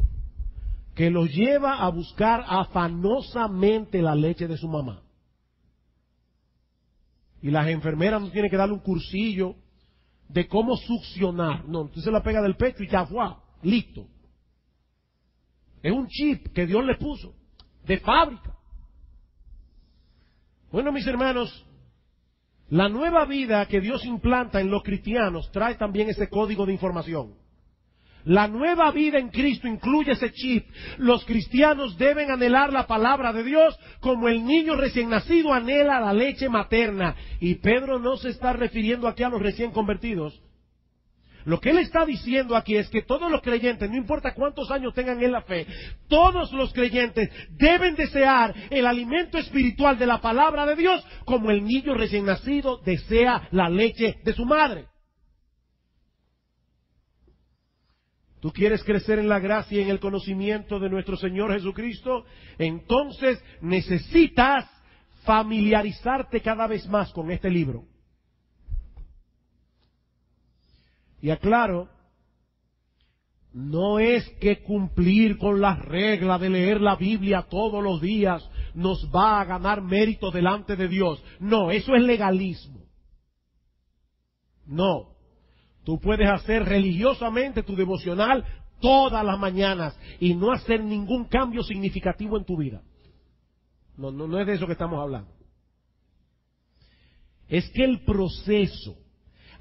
que los lleva a buscar afanosamente la leche de su mamá. Y las enfermeras no tienen que darle un cursillo de cómo succionar. No, usted se la pega del pecho y ya fue, listo. Es un chip que Dios le puso, de fábrica. Bueno, mis hermanos, la nueva vida que Dios implanta en los cristianos trae también ese código de información. La nueva vida en Cristo incluye ese chip. Los cristianos deben anhelar la palabra de Dios como el niño recién nacido anhela la leche materna. Y Pedro no se está refiriendo aquí a los recién convertidos. Lo que él está diciendo aquí es que todos los creyentes, no importa cuántos años tengan en la fe, todos los creyentes deben desear el alimento espiritual de la palabra de Dios como el niño recién nacido desea la leche de su madre. ¿Tú quieres crecer en la gracia y en el conocimiento de nuestro Señor Jesucristo? Entonces necesitas familiarizarte cada vez más con este libro. Y aclaro, no es que cumplir con las reglas de leer la Biblia todos los días nos va a ganar mérito delante de Dios. No, eso es legalismo. No. Tú puedes hacer religiosamente tu devocional todas las mañanas y no hacer ningún cambio significativo en tu vida. No es de eso que estamos hablando. Es que el proceso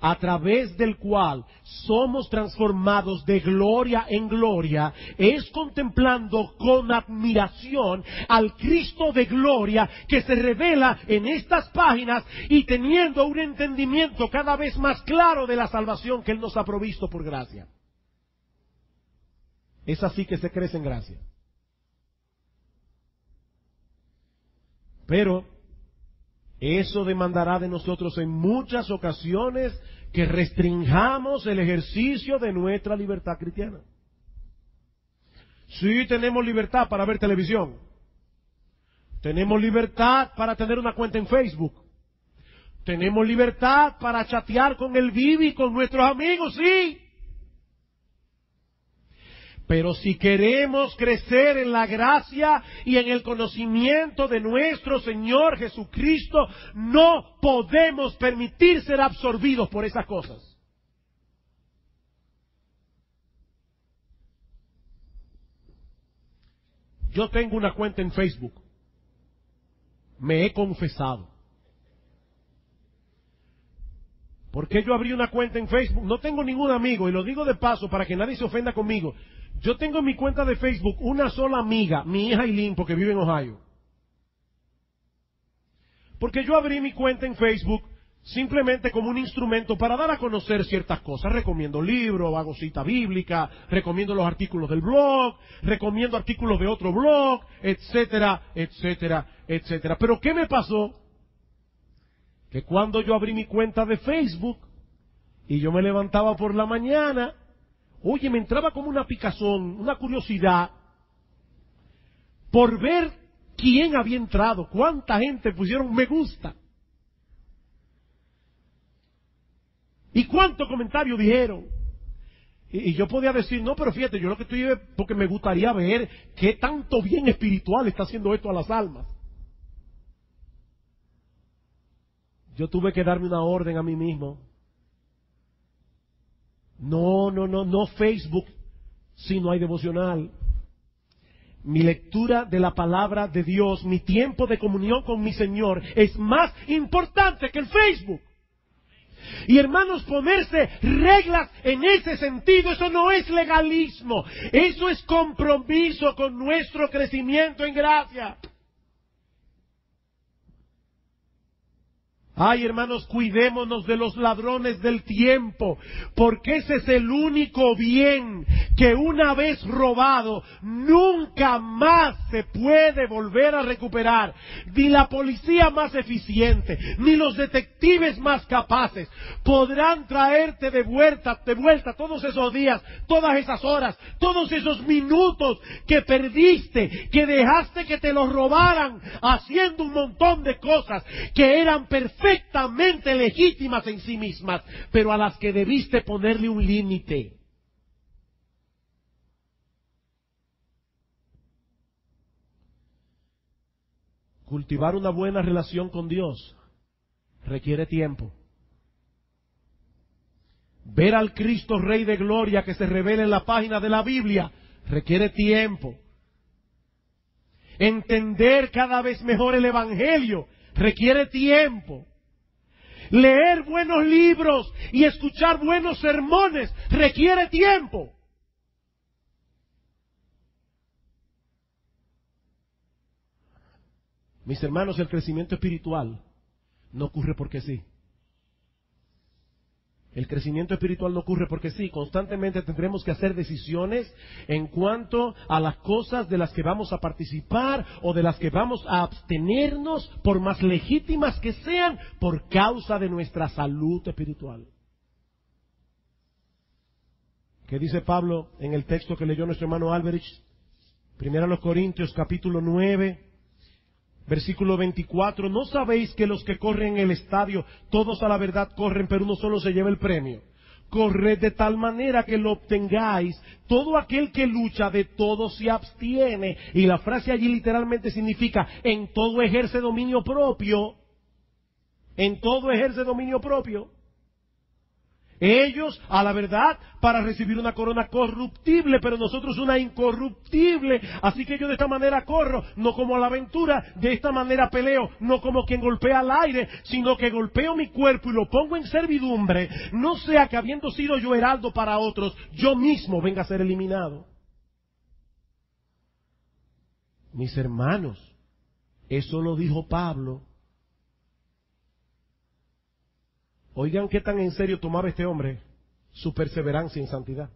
a través del cual somos transformados de gloria en gloria, es contemplando con admiración al Cristo de gloria que se revela en estas páginas y teniendo un entendimiento cada vez más claro de la salvación que Él nos ha provisto por gracia. Es así que se crece en gracia. Pero eso demandará de nosotros en muchas ocasiones que restringamos el ejercicio de nuestra libertad cristiana. Sí, tenemos libertad para ver televisión. Tenemos libertad para tener una cuenta en Facebook. Tenemos libertad para chatear con el Bibi y con nuestros amigos, sí. Pero si queremos crecer en la gracia y en el conocimiento de nuestro Señor Jesucristo, no podemos permitir ser absorbidos por esas cosas. Yo tengo una cuenta en Facebook. Me he confesado. ¿Por qué yo abrí una cuenta en Facebook? No tengo ningún amigo, y lo digo de paso para que nadie se ofenda conmigo. Yo tengo en mi cuenta de Facebook una sola amiga, mi hija Eileen, porque vive en Ohio. Porque yo abrí mi cuenta en Facebook simplemente como un instrumento para dar a conocer ciertas cosas. Recomiendo libros, hago cita bíblica, recomiendo los artículos del blog, recomiendo artículos de otro blog, etcétera, etcétera, etcétera. Pero ¿qué me pasó? Que cuando yo abrí mi cuenta de Facebook y yo me levantaba por la mañana, oye, me entraba como una picazón, una curiosidad por ver quién había entrado, cuánta gente pusieron me gusta y cuántos comentarios dijeron. Y yo podía decir, no, pero fíjate, yo lo que estoy es porque me gustaría ver qué tanto bien espiritual está haciendo esto a las almas. Yo tuve que darme una orden a mí mismo. No Facebook si no hay devocional. Mi lectura de la palabra de Dios, mi tiempo de comunión con mi Señor es más importante que el Facebook. Y hermanos, ponerse reglas en ese sentido, eso no es legalismo, eso es compromiso con nuestro crecimiento en gracia. Ay, hermanos, cuidémonos de los ladrones del tiempo, porque ese es el único bien que una vez robado nunca más se puede volver a recuperar. Ni la policía más eficiente, ni los detectives más capaces podrán traerte de vuelta todos esos días, todas esas horas, todos esos minutos que perdiste, que dejaste que te los robaran haciendo un montón de cosas que eran perfectamente legítimas en sí mismas, pero a las que debiste ponerle un límite. Cultivar una buena relación con Dios requiere tiempo. Ver al Cristo Rey de Gloria que se revela en la página de la Biblia requiere tiempo. Entender cada vez mejor el Evangelio requiere tiempo. Leer buenos libros y escuchar buenos sermones requiere tiempo. Mis hermanos, el crecimiento espiritual no ocurre porque sí. El crecimiento espiritual no ocurre porque sí. Constantemente tendremos que hacer decisiones en cuanto a las cosas de las que vamos a participar o de las que vamos a abstenernos, por más legítimas que sean, por causa de nuestra salud espiritual. ¿Qué dice Pablo en el texto que leyó nuestro hermano Alberich? 1 Corintios capítulo 9, versículo 24, ¿no sabéis que los que corren en el estadio, todos a la verdad corren, pero uno solo se lleva el premio? Corred de tal manera que lo obtengáis. Todo aquel que lucha, de todo se abstiene. Y la frase allí literalmente significa, en todo ejerce dominio propio. En todo ejerce dominio propio. Ellos, a la verdad, para recibir una corona corruptible, pero nosotros una incorruptible. Así que yo de esta manera corro, no como a la aventura, de esta manera peleo, no como quien golpea al aire, sino que golpeo mi cuerpo y lo pongo en servidumbre, no sea que habiendo sido yo heraldo para otros, yo mismo venga a ser eliminado. Mis hermanos, eso lo dijo Pablo. Oigan qué tan en serio tomaba este hombre su perseverancia en santidad.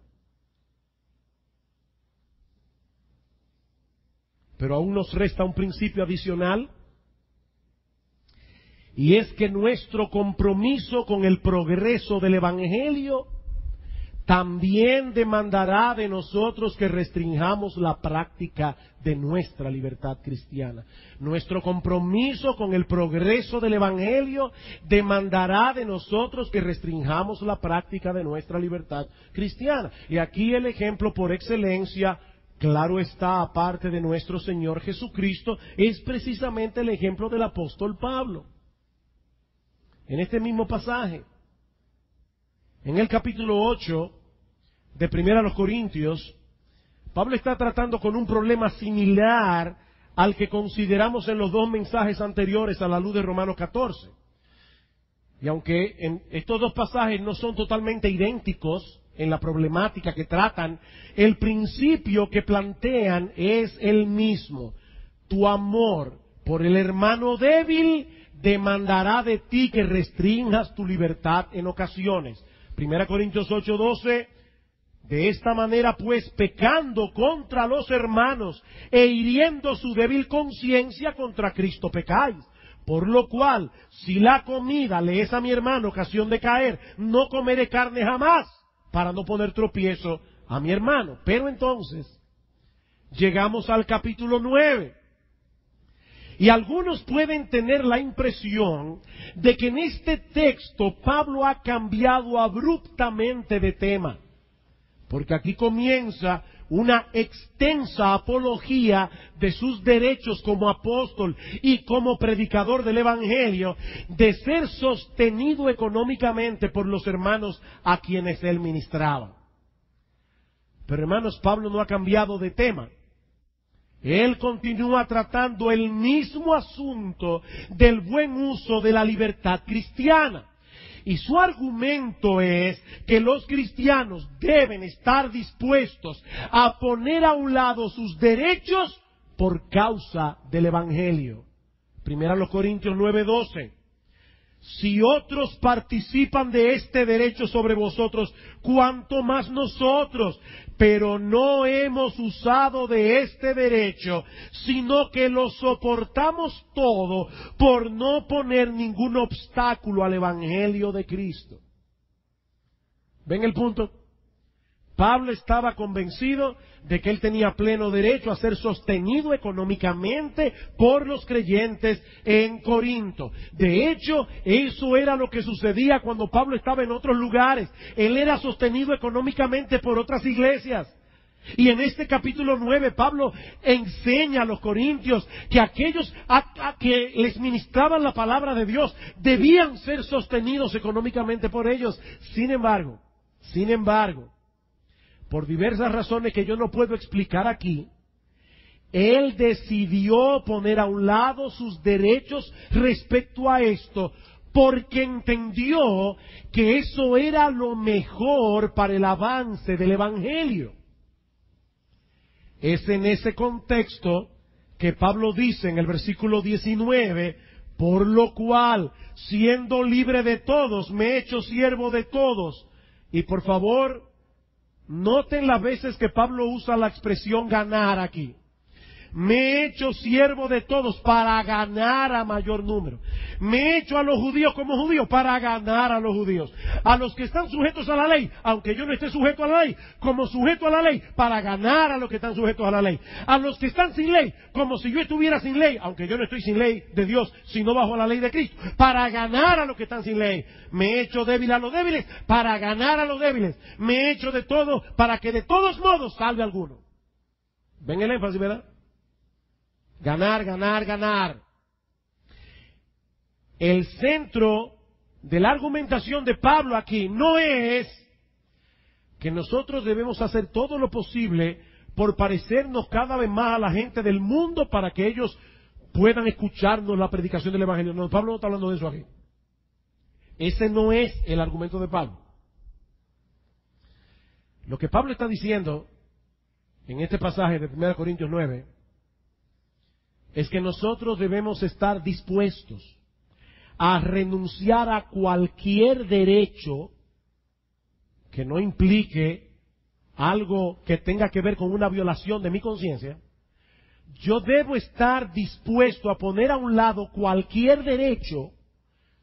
Pero aún nos resta un principio adicional, y es que nuestro compromiso con el progreso del Evangelio también demandará de nosotros que restringamos la práctica de nuestra libertad cristiana. Nuestro compromiso con el progreso del Evangelio demandará de nosotros que restringamos la práctica de nuestra libertad cristiana. Y aquí el ejemplo por excelencia, claro está, aparte de nuestro Señor Jesucristo, es precisamente el ejemplo del apóstol Pablo. En este mismo pasaje, en el capítulo 8 de 1 Corintios, Pablo está tratando con un problema similar al que consideramos en los dos mensajes anteriores a la luz de Romanos 14. Y aunque en estos dos pasajes no son totalmente idénticos en la problemática que tratan, el principio que plantean es el mismo. Tu amor por el hermano débil demandará de ti que restringas tu libertad en ocasiones. 1 Corintios 8:12, de esta manera pues, pecando contra los hermanos e hiriendo su débil conciencia, contra Cristo pecáis. Por lo cual, si la comida le es a mi hermano ocasión de caer, no comeré carne jamás, para no poner tropiezo a mi hermano. Pero entonces, llegamos al capítulo 9. Y algunos pueden tener la impresión de que en este texto Pablo ha cambiado abruptamente de tema, porque aquí comienza una extensa apología de sus derechos como apóstol y como predicador del Evangelio, de ser sostenido económicamente por los hermanos a quienes él ministraba. Pero hermanos, Pablo no ha cambiado de tema. Él continúa tratando el mismo asunto del buen uso de la libertad cristiana. Y su argumento es que los cristianos deben estar dispuestos a poner a un lado sus derechos por causa del Evangelio. 1 Corintios 9:12. si otros participan de este derecho sobre vosotros, cuanto más nosotros. Pero no hemos usado de este derecho, sino que lo soportamos todo por no poner ningún obstáculo al Evangelio de Cristo. ¿Ven el punto? Pablo estaba convencido de que él tenía pleno derecho a ser sostenido económicamente por los creyentes en Corinto. De hecho, eso era lo que sucedía cuando Pablo estaba en otros lugares. Él era sostenido económicamente por otras iglesias. Y en este capítulo 9, Pablo enseña a los corintios que aquellos a que les ministraban la palabra de Dios debían ser sostenidos económicamente por ellos. Sin embargo, por diversas razones que yo no puedo explicar aquí, él decidió poner a un lado sus derechos respecto a esto, porque entendió que eso era lo mejor para el avance del Evangelio. Es en ese contexto que Pablo dice en el versículo 19, por lo cual, siendo libre de todos, me he hecho siervo de todos. Y por favor, noten las veces que Pablo usa la expresión ganar aquí. Me he hecho siervo de todos para ganar a mayor número. Me he hecho a los judíos como judíos para ganar a los judíos. A los que están sujetos a la ley, aunque yo no esté sujeto a la ley, como sujeto a la ley, para ganar a los que están sujetos a la ley. A los que están sin ley, como si yo estuviera sin ley, aunque yo no estoy sin ley de Dios, sino bajo la ley de Cristo, para ganar a los que están sin ley. Me he hecho débil a los débiles, para ganar a los débiles. Me he hecho de todo, para que de todos modos salve alguno. ¿Ven el énfasis, verdad? Ganar, ganar, ganar. El centro de la argumentación de Pablo aquí no es que nosotros debemos hacer todo lo posible por parecernos cada vez más a la gente del mundo para que ellos puedan escucharnos la predicación del Evangelio. No, Pablo no está hablando de eso aquí. Ese no es el argumento de Pablo. Lo que Pablo está diciendo en este pasaje de 1 Corintios 9 es que nosotros debemos estar dispuestos a renunciar a cualquier derecho que no implique algo que tenga que ver con una violación de mi conciencia. Yo debo estar dispuesto a poner a un lado cualquier derecho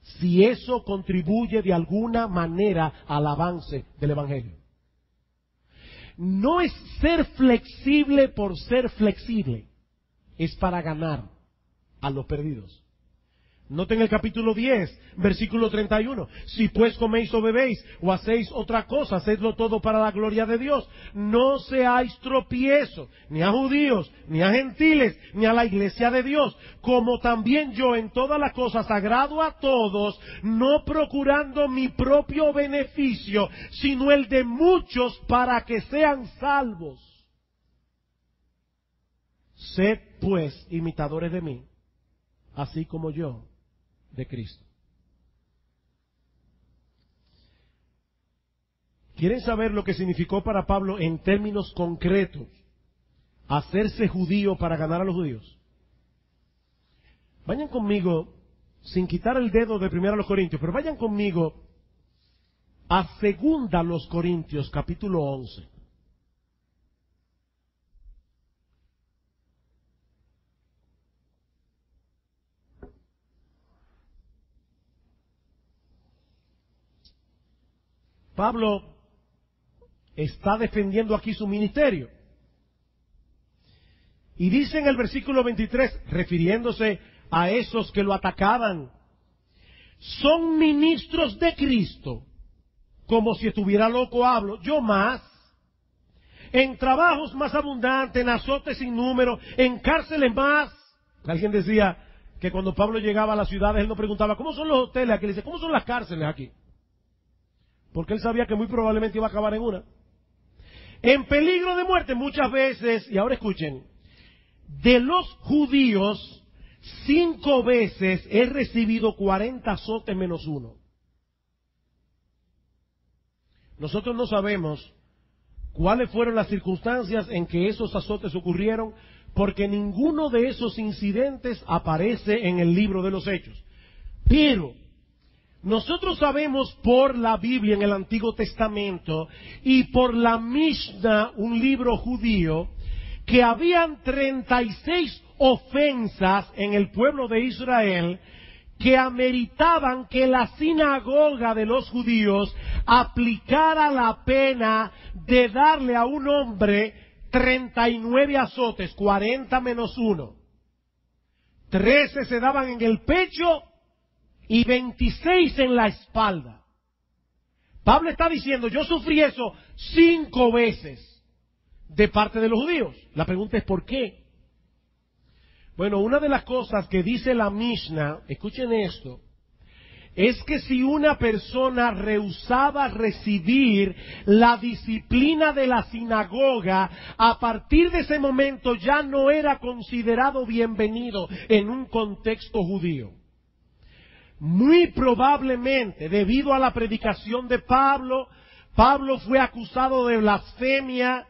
si eso contribuye de alguna manera al avance del Evangelio. No es ser flexible por ser flexible. Es para ganar a los perdidos. Noten el capítulo 10, versículo 31. Si pues coméis o bebéis o hacéis otra cosa, hacedlo todo para la gloria de Dios. No seáis tropiezo, ni a judíos, ni a gentiles, ni a la iglesia de Dios. Como también yo en todas las cosas agrado a todos, no procurando mi propio beneficio, sino el de muchos para que sean salvos. Sed pues imitadores de mí, así como yo de Cristo. ¿Quieren saber lo que significó para Pablo en términos concretos hacerse judío para ganar a los judíos? Vayan conmigo, sin quitar el dedo de 1 Corintios, pero vayan conmigo a 2 Corintios capítulo 11. Pablo está defendiendo aquí su ministerio. Y dice en el versículo 23, refiriéndose a esos que lo atacaban, son ministros de Cristo, como si estuviera loco hablo, yo más, en trabajos más abundantes, en azotes sin número, en cárceles más. Alguien decía que cuando Pablo llegaba a las ciudades, él no preguntaba, ¿cómo son los hoteles aquí? Él dice, ¿cómo son las cárceles aquí? Porque él sabía que muy probablemente iba a acabar en una. En peligro de muerte muchas veces, y ahora escuchen, de los judíos 5 veces he recibido 40 azotes menos uno. Nosotros no sabemos cuáles fueron las circunstancias en que esos azotes ocurrieron, porque ninguno de esos incidentes aparece en el libro de los Hechos. Pero Nosotros sabemos por la Biblia en el Antiguo Testamento y por la Mishnah, un libro judío, que habían 36 ofensas en el pueblo de Israel que ameritaban que la sinagoga de los judíos aplicara la pena de darle a un hombre 39 azotes, 40 menos 1. 13 se daban en el pecho y 26 en la espalda. Pablo está diciendo, yo sufrí eso 5 veces de parte de los judíos. La pregunta es ¿por qué? Bueno, una de las cosas que dice la Mishnah, escuchen esto, es que si una persona rehusaba recibir la disciplina de la sinagoga, a partir de ese momento ya no era considerado bienvenido en un contexto judío. Muy probablemente, debido a la predicación de Pablo, Pablo fue acusado de blasfemia.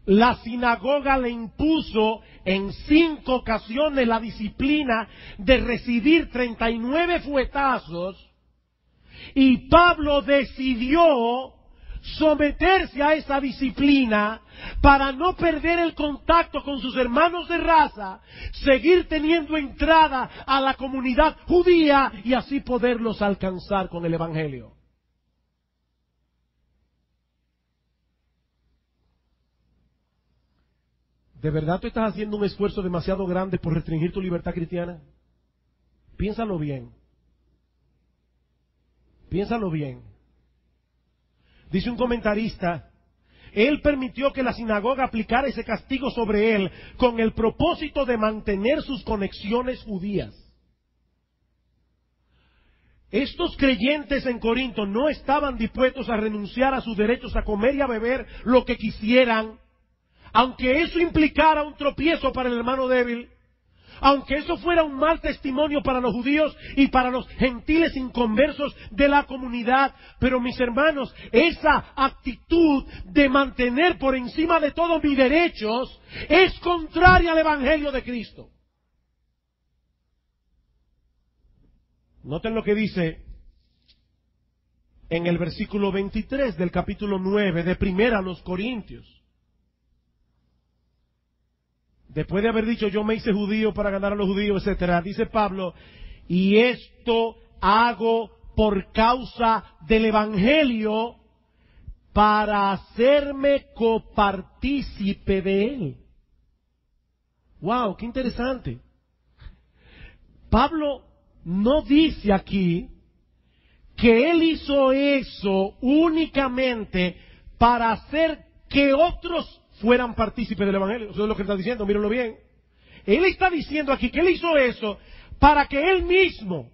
La sinagoga le impuso en 5 ocasiones la disciplina de recibir 39 fuetazos, y Pablo decidió someterse a esa disciplina para no perder el contacto con sus hermanos de raza, seguir teniendo entrada a la comunidad judía y así poderlos alcanzar con el Evangelio. ¿De verdad tú estás haciendo un esfuerzo demasiado grande por restringir tu libertad cristiana? Piénsalo bien. Piénsalo bien. Dice un comentarista, él permitió que la sinagoga aplicara ese castigo sobre él con el propósito de mantener sus conexiones judías. Estos creyentes en Corinto no estaban dispuestos a renunciar a sus derechos a comer y a beber lo que quisieran, aunque eso implicara un tropiezo para el hermano débil, aunque eso fuera un mal testimonio para los judíos y para los gentiles inconversos de la comunidad. Pero mis hermanos, esa actitud de mantener por encima de todos mis derechos es contraria al Evangelio de Cristo. Noten lo que dice en el versículo 23 del capítulo 9 de Primera a los Corintios. Después de haber dicho yo me hice judío para ganar a los judíos, etcétera, dice Pablo, y esto hago por causa del Evangelio para hacerme copartícipe de él. Wow, qué interesante. Pablo no dice aquí que él hizo eso únicamente para hacer que otros fueran partícipes del Evangelio. Eso es lo que está diciendo, mírenlo bien. Él está diciendo aquí que él hizo eso para que él mismo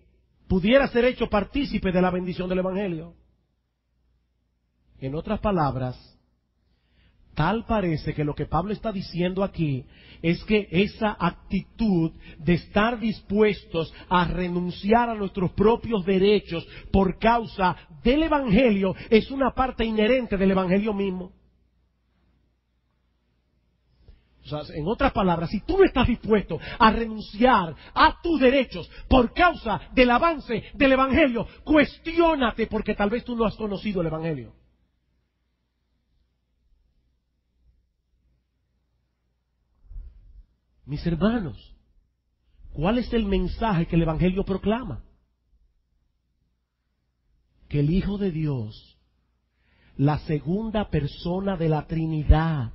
pudiera ser hecho partícipe de la bendición del Evangelio. En otras palabras, tal parece que lo que Pablo está diciendo aquí es que esa actitud de estar dispuestos a renunciar a nuestros propios derechos por causa del Evangelio es una parte inherente del Evangelio mismo. O sea, en otras palabras, si tú no estás dispuesto a renunciar a tus derechos por causa del avance del Evangelio, cuestiónate porque tal vez tú no has conocido el Evangelio. Mis hermanos, ¿cuál es el mensaje que el Evangelio proclama? Que el Hijo de Dios, la segunda persona de la Trinidad,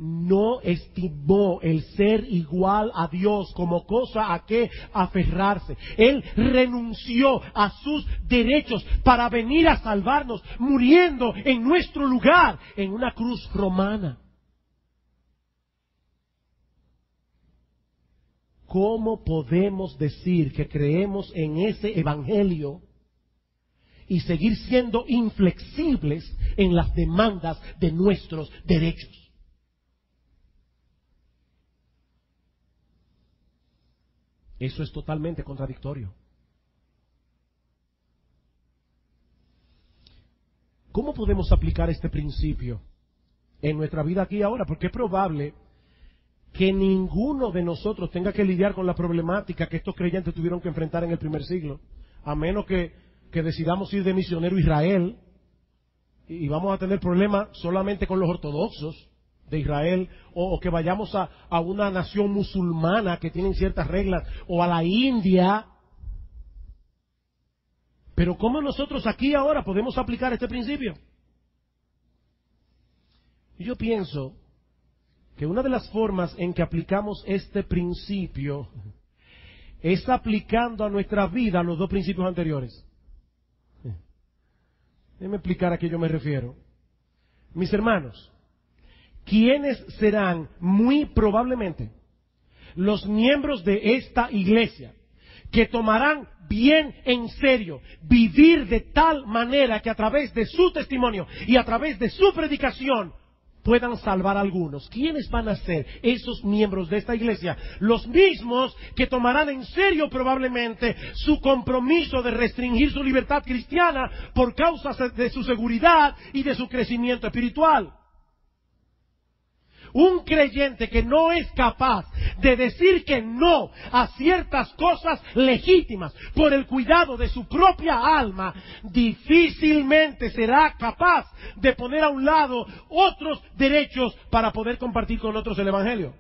no estimó el ser igual a Dios como cosa a que aferrarse. Él renunció a sus derechos para venir a salvarnos, muriendo en nuestro lugar en una cruz romana. ¿Cómo podemos decir que creemos en ese evangelio y seguir siendo inflexibles en las demandas de nuestros derechos? Eso es totalmente contradictorio. ¿Cómo podemos aplicar este principio en nuestra vida aquí y ahora? Porque es probable que ninguno de nosotros tenga que lidiar con la problemática que estos creyentes tuvieron que enfrentar en el primer siglo, a menos que que decidamos ir de misionero a Israel y vamos a tener problemas solamente con los ortodoxos de Israel, o que vayamos a una nación musulmana que tienen ciertas reglas, o a la India. Pero ¿cómo nosotros aquí ahora podemos aplicar este principio? Yo pienso que una de las formas en que aplicamos este principio es aplicando a nuestra vida los dos principios anteriores. Déjenme explicar a qué yo me refiero. Mis hermanos, ¿quiénes serán muy probablemente los miembros de esta iglesia que tomarán bien en serio vivir de tal manera que a través de su testimonio y a través de su predicación puedan salvar a algunos? ¿Quiénes van a ser esos miembros de esta iglesia? Los mismos que tomarán en serio probablemente su compromiso de restringir su libertad cristiana por causa de su seguridad y de su crecimiento espiritual. Un creyente que no es capaz de decir que no a ciertas cosas legítimas por el cuidado de su propia alma, difícilmente será capaz de poner a un lado otros derechos para poder compartir con otros el Evangelio.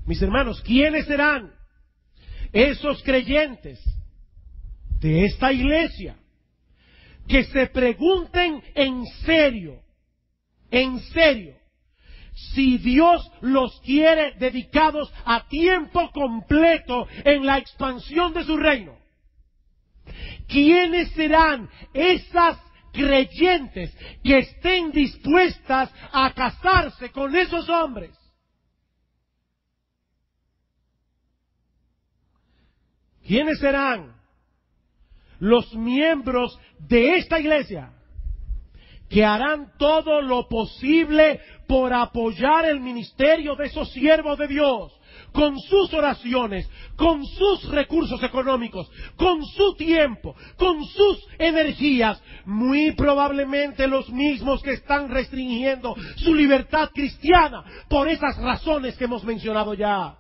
Mis hermanos, ¿quiénes serán esos creyentes de esta iglesia que se pregunten en serio, si Dios los quiere dedicados a tiempo completo en la expansión de su reino? ¿Quiénes serán esas creyentes que estén dispuestas a casarse con esos hombres? ¿Quiénes serán los miembros de esta iglesia que harán todo lo posible por apoyar el ministerio de esos siervos de Dios, con sus oraciones, con sus recursos económicos, con su tiempo, con sus energías? Muy probablemente los mismos que están restringiendo su libertad cristiana por esas razones que hemos mencionado ya.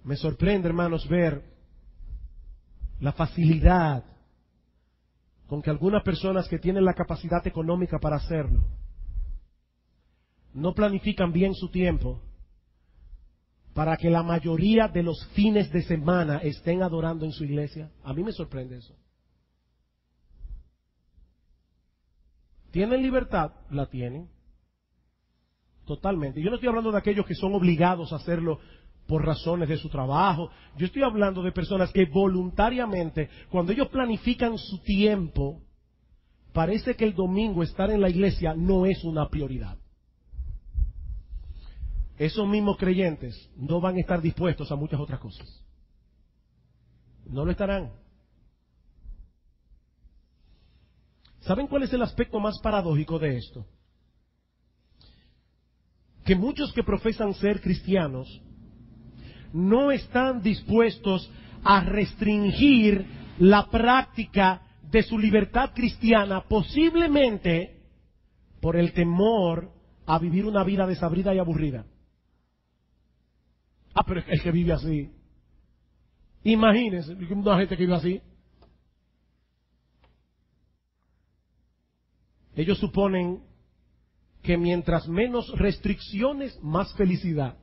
Me sorprende, hermanos, ver la facilidad con que algunas personas que tienen la capacidad económica para hacerlo no planifican bien su tiempo para que la mayoría de los fines de semana estén adorando en su iglesia. A mí me sorprende eso. ¿Tienen libertad? La tienen. Totalmente. Yo no estoy hablando de aquellos que son obligados a hacerlo por razones de su trabajo. Yo estoy hablando de personas que voluntariamente, cuando ellos planifican su tiempo, parece que el domingo estar en la iglesia no es una prioridad. Esos mismos creyentes no van a estar dispuestos a muchas otras cosas. No lo estarán. ¿Saben cuál es el aspecto más paradójico de esto? Que muchos que profesan ser cristianos no están dispuestos a restringir la práctica de su libertad cristiana, posiblemente por el temor a vivir una vida desabrida y aburrida. Pero es que vive así. Imagínense una gente que vive así. Ellos suponen que mientras menos restricciones, más felicidad.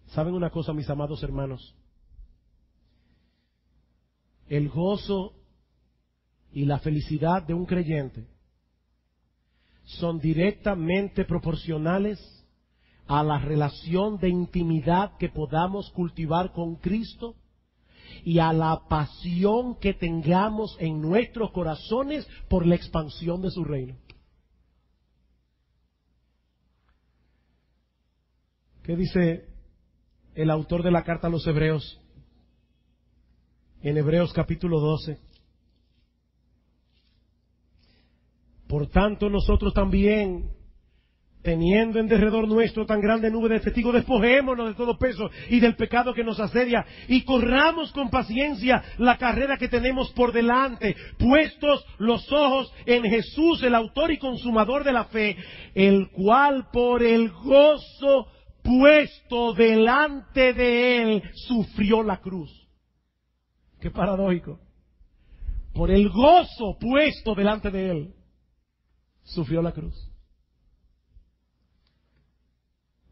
¿Saben una cosa, mis amados hermanos? El gozo y la felicidad de un creyente son directamente proporcionales a la relación de intimidad que podamos cultivar con Cristo y a la pasión que tengamos en nuestros corazones por la expansión de su reino. ¿Qué dice el autor de la carta a los Hebreos? En Hebreos capítulo 12. Por tanto, nosotros también, Teniendo en derredor nuestro tan grande nube de testigos, despojémonos de todo peso y del pecado que nos asedia, y corramos con paciencia la carrera que tenemos por delante, puestos los ojos en Jesús, el autor y consumador de la fe, el cual por el gozo puesto delante de él sufrió la cruz. Qué paradójico. Por el gozo puesto delante de él sufrió la cruz.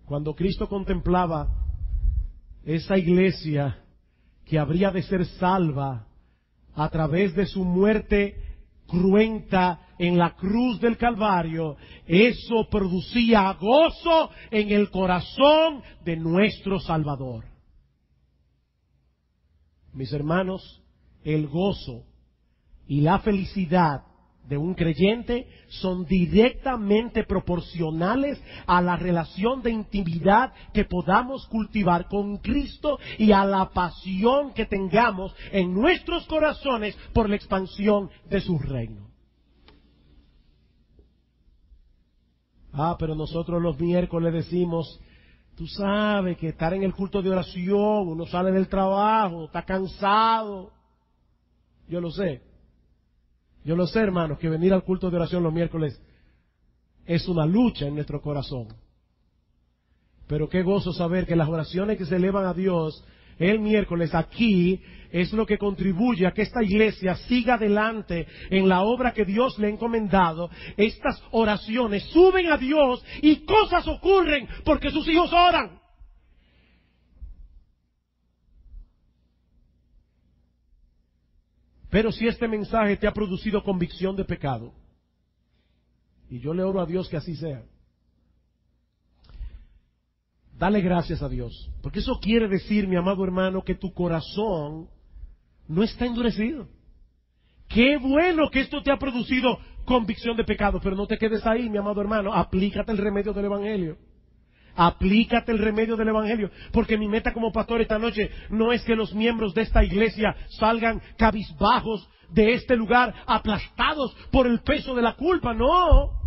Cuando Cristo contemplaba esa iglesia que habría de ser salva a través de su muerte cruenta en la cruz del Calvario, eso producía gozo en el corazón de nuestro Salvador. Mis hermanos, el gozo y la felicidad de un creyente son directamente proporcionales a la relación de intimidad que podamos cultivar con Cristo y a la pasión que tengamos en nuestros corazones por la expansión de su reino. Pero nosotros los miércoles decimos, tú sabes que estar en el culto de oración, uno sale del trabajo, está cansado. Yo lo sé, hermanos, que venir al culto de oración los miércoles es una lucha en nuestro corazón. Pero qué gozo saber que las oraciones que se elevan a Dios el miércoles aquí es lo que contribuye a que esta iglesia siga adelante en la obra que Dios le ha encomendado. Estas oraciones suben a Dios y cosas ocurren porque sus hijos oran. Pero si este mensaje te ha producido convicción de pecado, y yo le oro a Dios que así sea, dale gracias a Dios, porque eso quiere decir, mi amado hermano, que tu corazón no está endurecido. Qué bueno que esto te ha producido convicción de pecado, pero no te quedes ahí, mi amado hermano, aplícate el remedio del Evangelio. Aplícate el remedio del Evangelio, porque mi meta como pastor esta noche no es que los miembros de esta iglesia salgan cabizbajos de este lugar, aplastados por el peso de la culpa, no.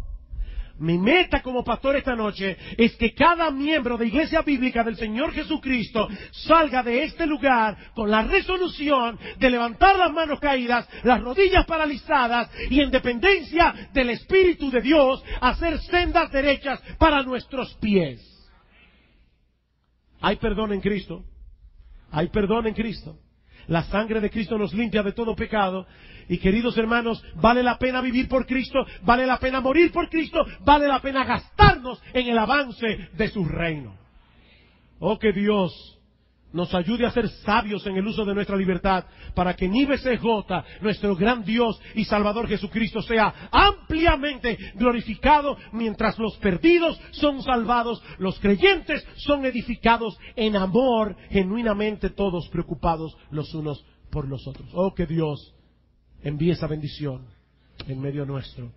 Mi meta como pastor esta noche es que cada miembro de Iglesia Bíblica del Señor Jesucristo salga de este lugar con la resolución de levantar las manos caídas, las rodillas paralizadas y en dependencia del Espíritu de Dios hacer sendas derechas para nuestros pies. Hay perdón en Cristo. Hay perdón en Cristo. La sangre de Cristo nos limpia de todo pecado. Y queridos hermanos, vale la pena vivir por Cristo, vale la pena morir por Cristo, vale la pena gastarnos en el avance de su reino. Oh, que Dios nos ayude a ser sabios en el uso de nuestra libertad, para que ni BCJ, nuestro gran Dios y Salvador Jesucristo, sea ampliamente glorificado, mientras los perdidos son salvados, los creyentes son edificados en amor, genuinamente todos preocupados los unos por los otros. Oh, que Dios envíe esa bendición en medio nuestro.